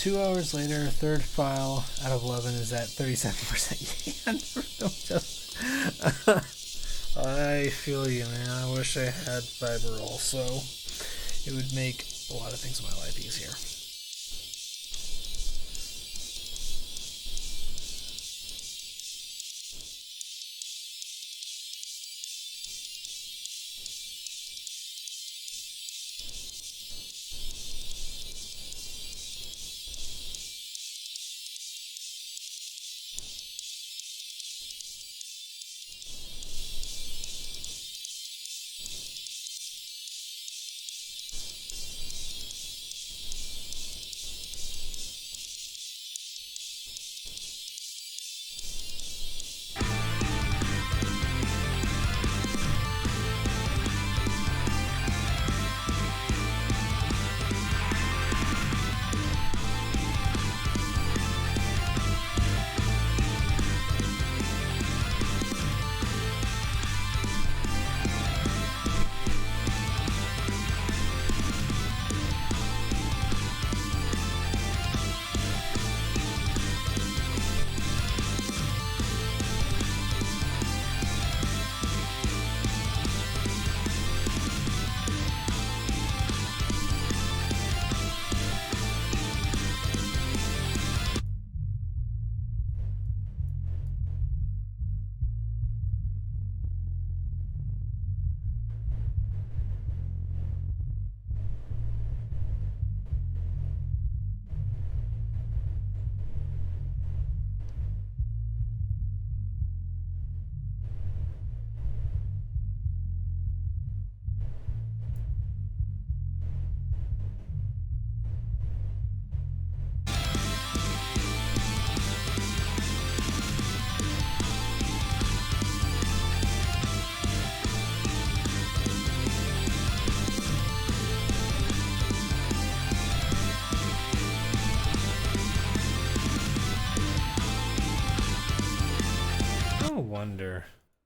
2 hours later, third file out of 11 is at 37%. I feel you, man. I wish I had fiber also. It would make a lot of things in my life easier.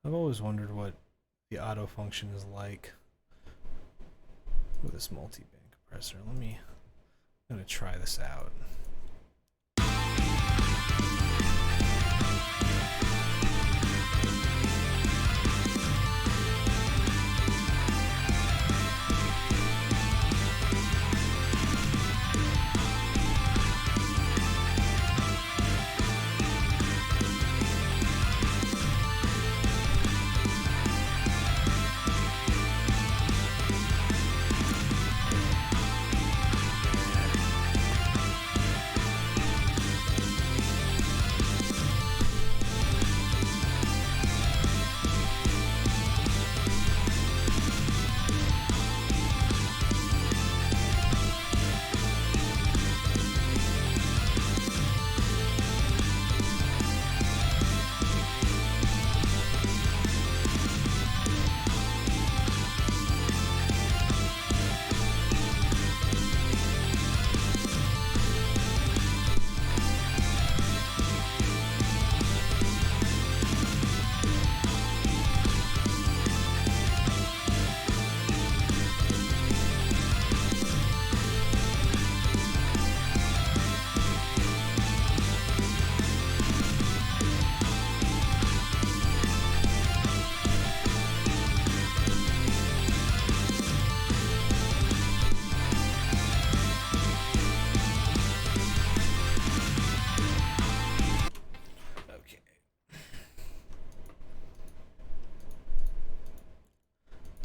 I've always wondered what the auto function is like with this multi-band compressor. I'm gonna try this out.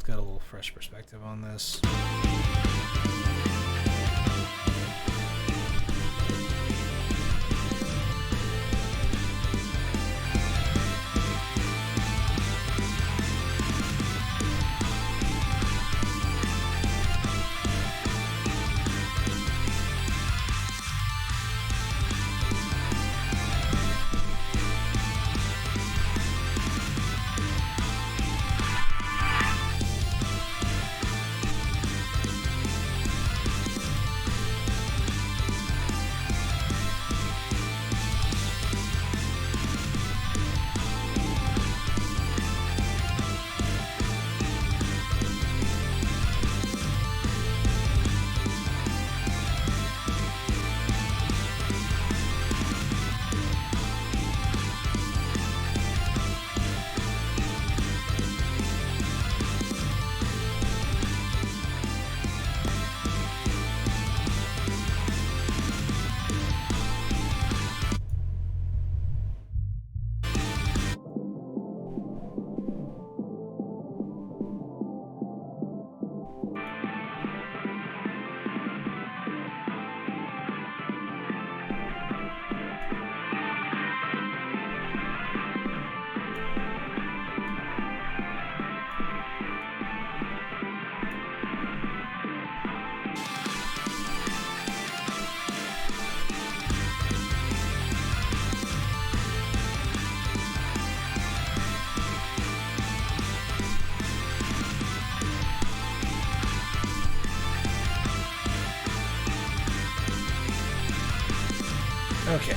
Got a little fresh perspective on this. Okay.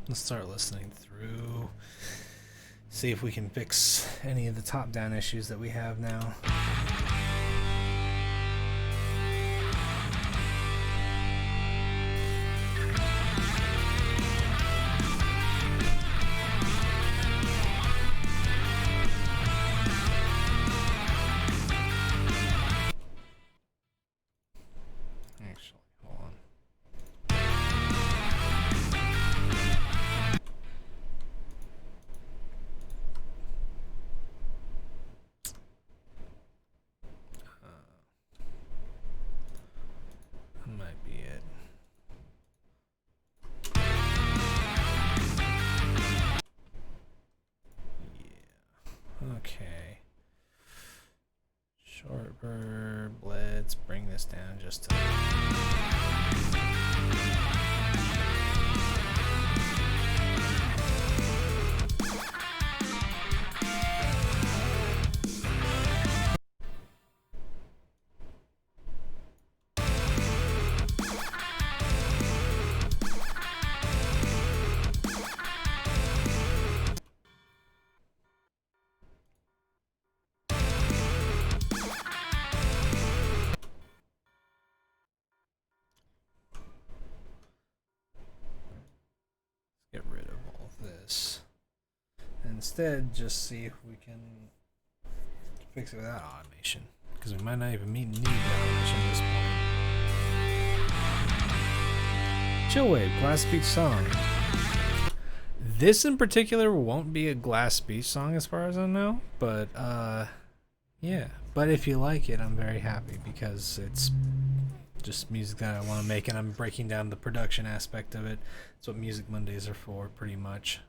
Let's start listening through. See if we can fix any of the top-down issues that we have now. Actually, hold on. That might be it. Yeah. Okay. Short verb. Let's bring this down just to. Get rid of all this. Instead, just see if we can fix it without automation, because we might not even need the automation at this point. Chillwave, Glass Beach song. This in particular won't be a Glass Beach song as far as I know, but yeah. But if you like it, I'm very happy because it's just music that I want to make, and I'm breaking down the production aspect of it. That's what Music Mondays are for, pretty much.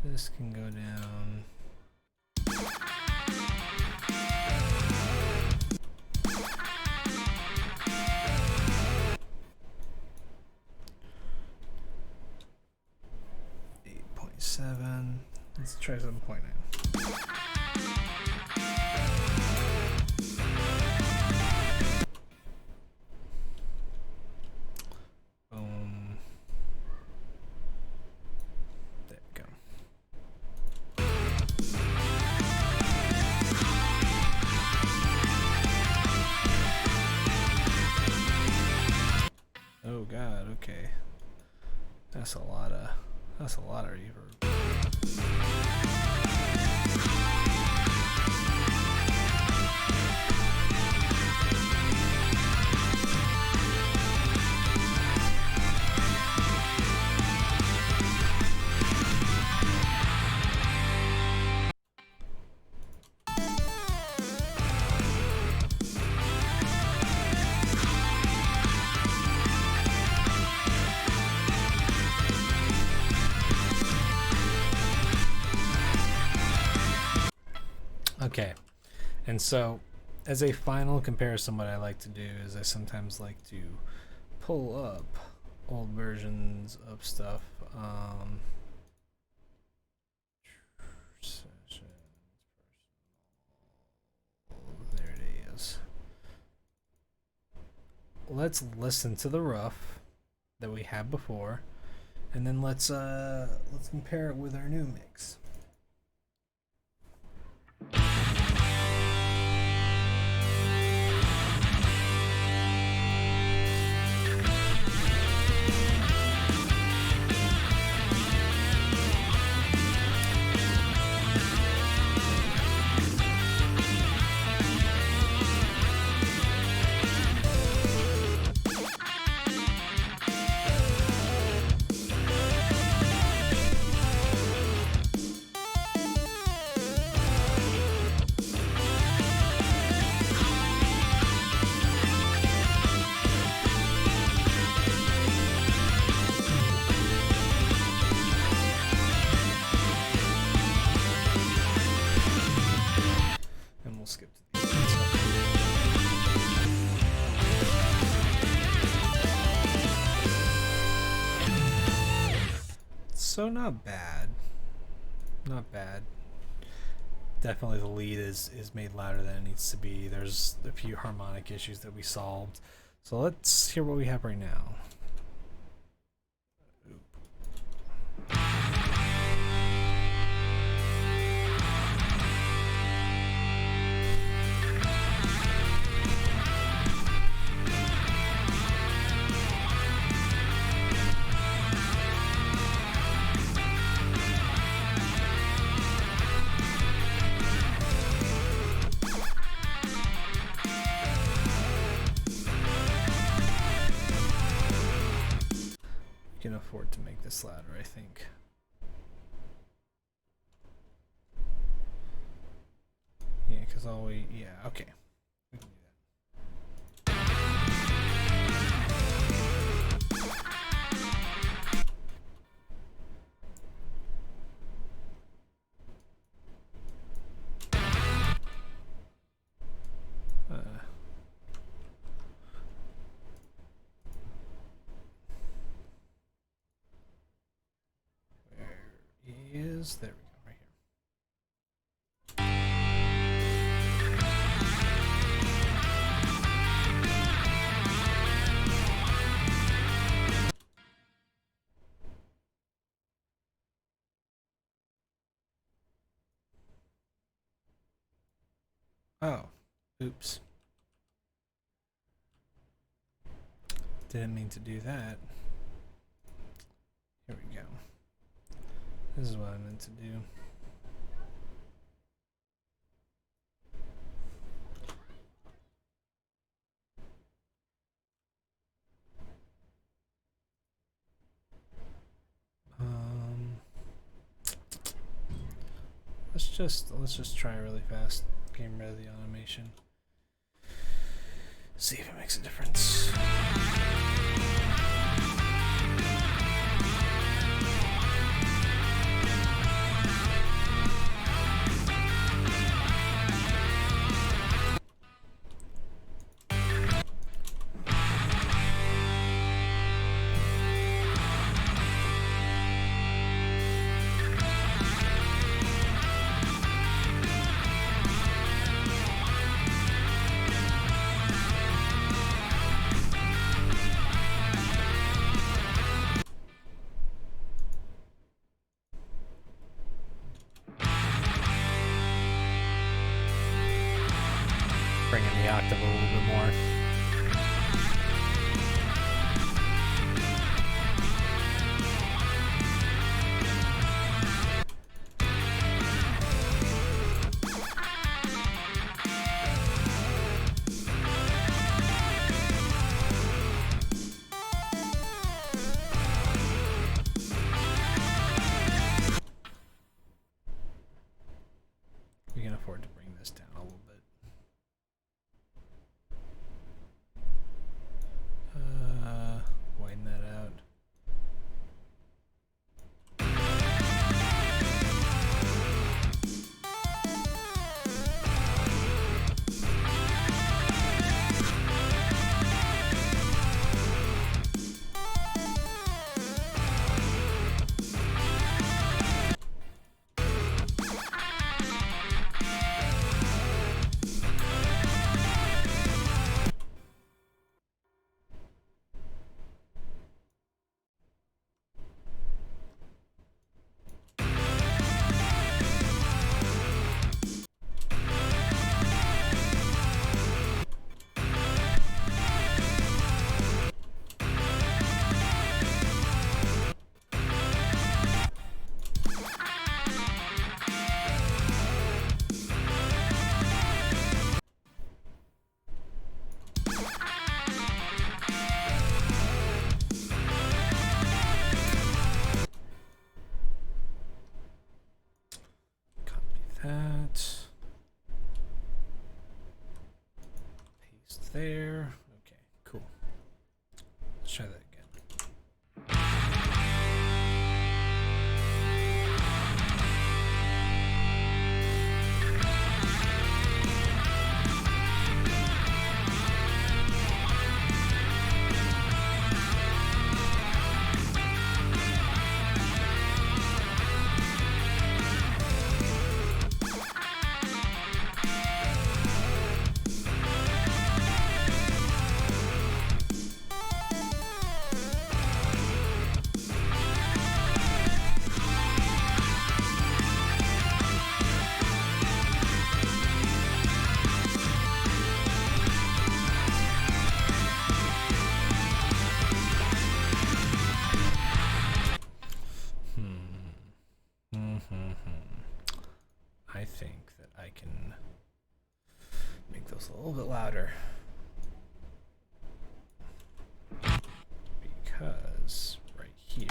This can go down. Let's try 7.9. Boom. There we go. Oh God, okay. That's a lot of reverb. Okay, and so as a final comparison, what I like to do is I sometimes like to pull up old versions of stuff. There it is. Let's listen to the rough that we had before, and then let's compare it with our new mix. So not bad. Not bad. Definitely the lead is made louder than it needs to be. There's a few harmonic issues that we solved. So let's hear what we have right now. Can afford to make this louder, I think. Yeah, because okay. We can do that. There we go, right here. Oh, oops. Didn't mean to do that. Here we go. This is what I meant to do. Let's just try really fast. Getting rid of the automation. See if it makes a difference. Bring in the octave a little bit more. We can afford to bring this down a little bit. It's there. Okay, cool. Let's try that again. I think that I can make those a little bit louder. Because right here.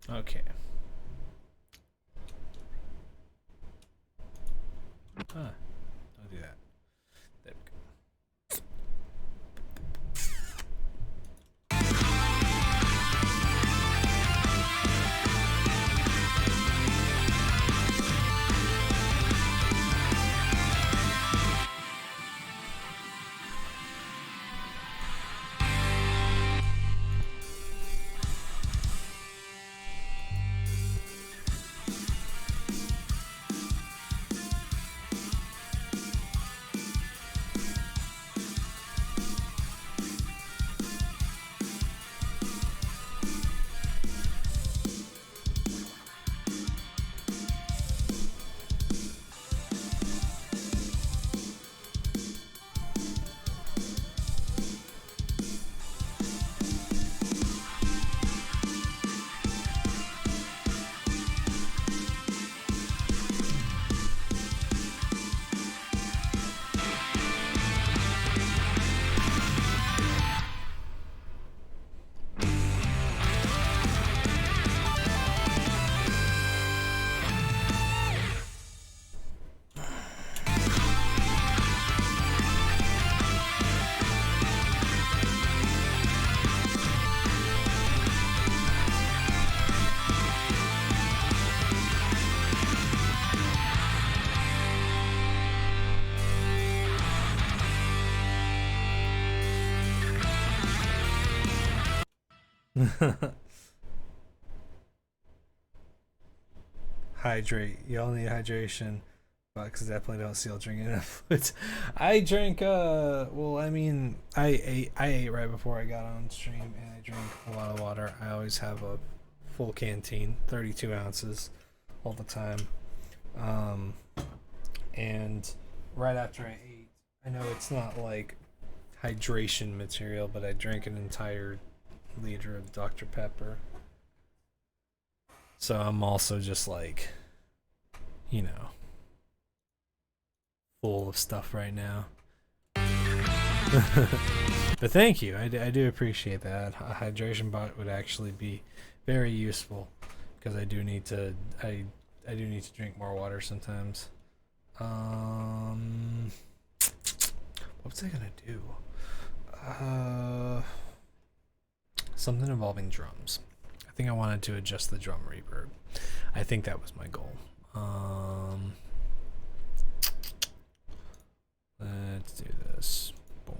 Okay. I'll do that. There we go. Hydrate. Y'all need hydration. Because I definitely don't see I'll drink enough fluids. I drank. Well, I mean, I ate right before I got on stream, and I drank a lot of water. I always have a full canteen, 32 ounces, all the time. And right after I ate, I know it's not like hydration material, but I drank an entire liter of Dr. Pepper. So I'm also just like, you know, full of stuff right now. But thank you. I do appreciate that. A hydration bot would actually be very useful because I do need to drink more water sometimes. What's I gonna do? Something involving drums. I think I wanted to adjust the drum reverb. I think that was my goal. Let's do this. Boom.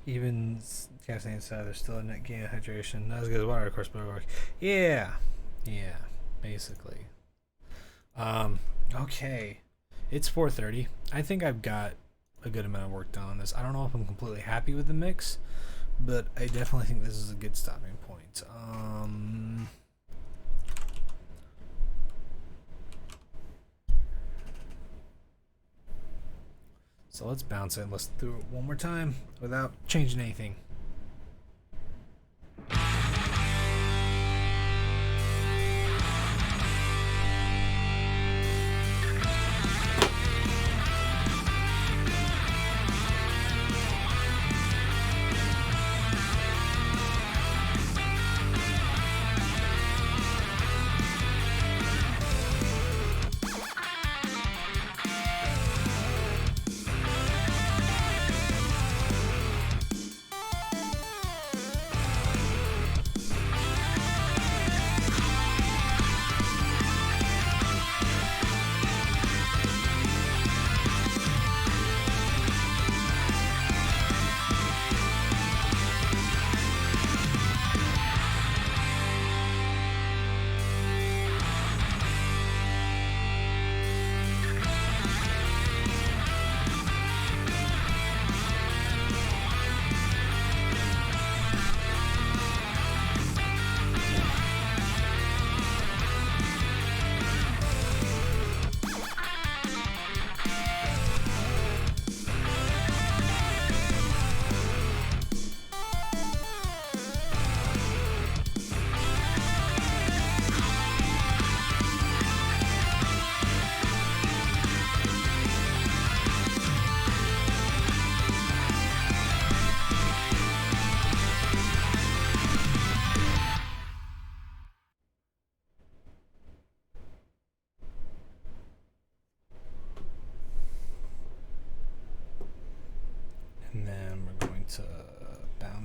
Even caffeine aside, there's still a net gain of hydration. Not as good as water, of course, but it works. Yeah, basically. Okay, it's 4:30. I think I've got a good amount of work done on this. I don't know if I'm completely happy with the mix, but I definitely think this is a good stopping point. So let's bounce it. Let's do it one more time without changing anything.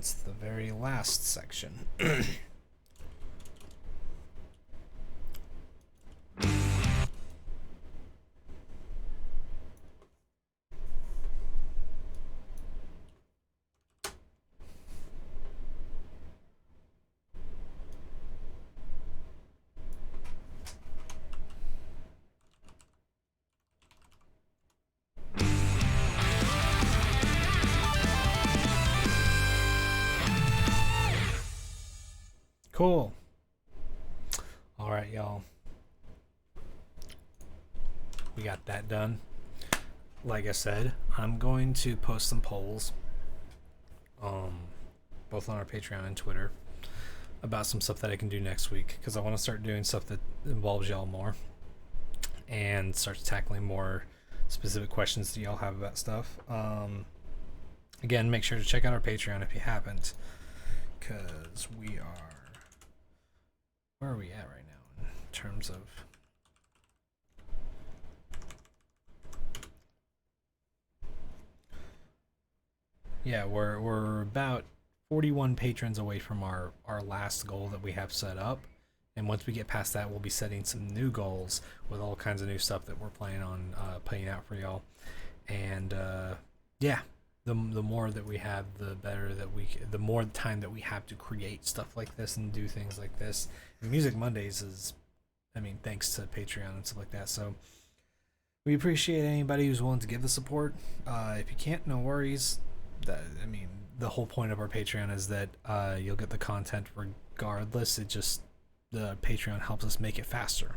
announcements, the very last section. Cool. All right, y'all. We got that done. Like I said, I'm going to post some polls, both on our Patreon and Twitter, about some stuff that I can do next week, because I want to start doing stuff that involves y'all more and start tackling more specific questions that y'all have about stuff. Again, make sure to check out our Patreon if you haven't, because we are... Where are we at right now in terms of... Yeah, we're about 41 patrons away from our last goal that we have set up. And once we get past that, we'll be setting some new goals with all kinds of new stuff that we're planning on putting out for y'all. And yeah, the more that we have, the better that the more time that we have to create stuff like this and do things like this. And Music Mondays is, I mean, thanks to Patreon and stuff like that. So we appreciate anybody who's willing to give the support. If you can't, no worries. I mean, the whole point of our Patreon is that you'll get the content regardless. It just, the Patreon helps us make it faster.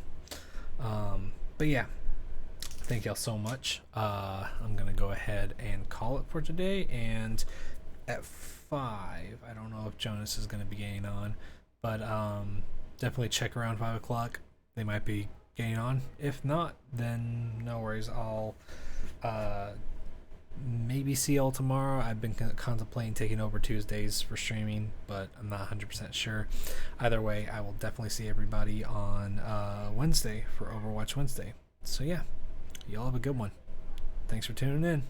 But yeah, thank y'all so much. I'm gonna go ahead and call it for today, and at 5, I don't know if Jonas is gonna be getting on, but definitely check around 5 o'clock. They might be getting on. If not, then no worries. I'll maybe see y'all tomorrow. I've been contemplating taking over Tuesdays for streaming, but I'm not 100% sure. Either way, I will definitely see everybody on Wednesday for Overwatch Wednesday. So yeah, y'all have a good one. Thanks for tuning in.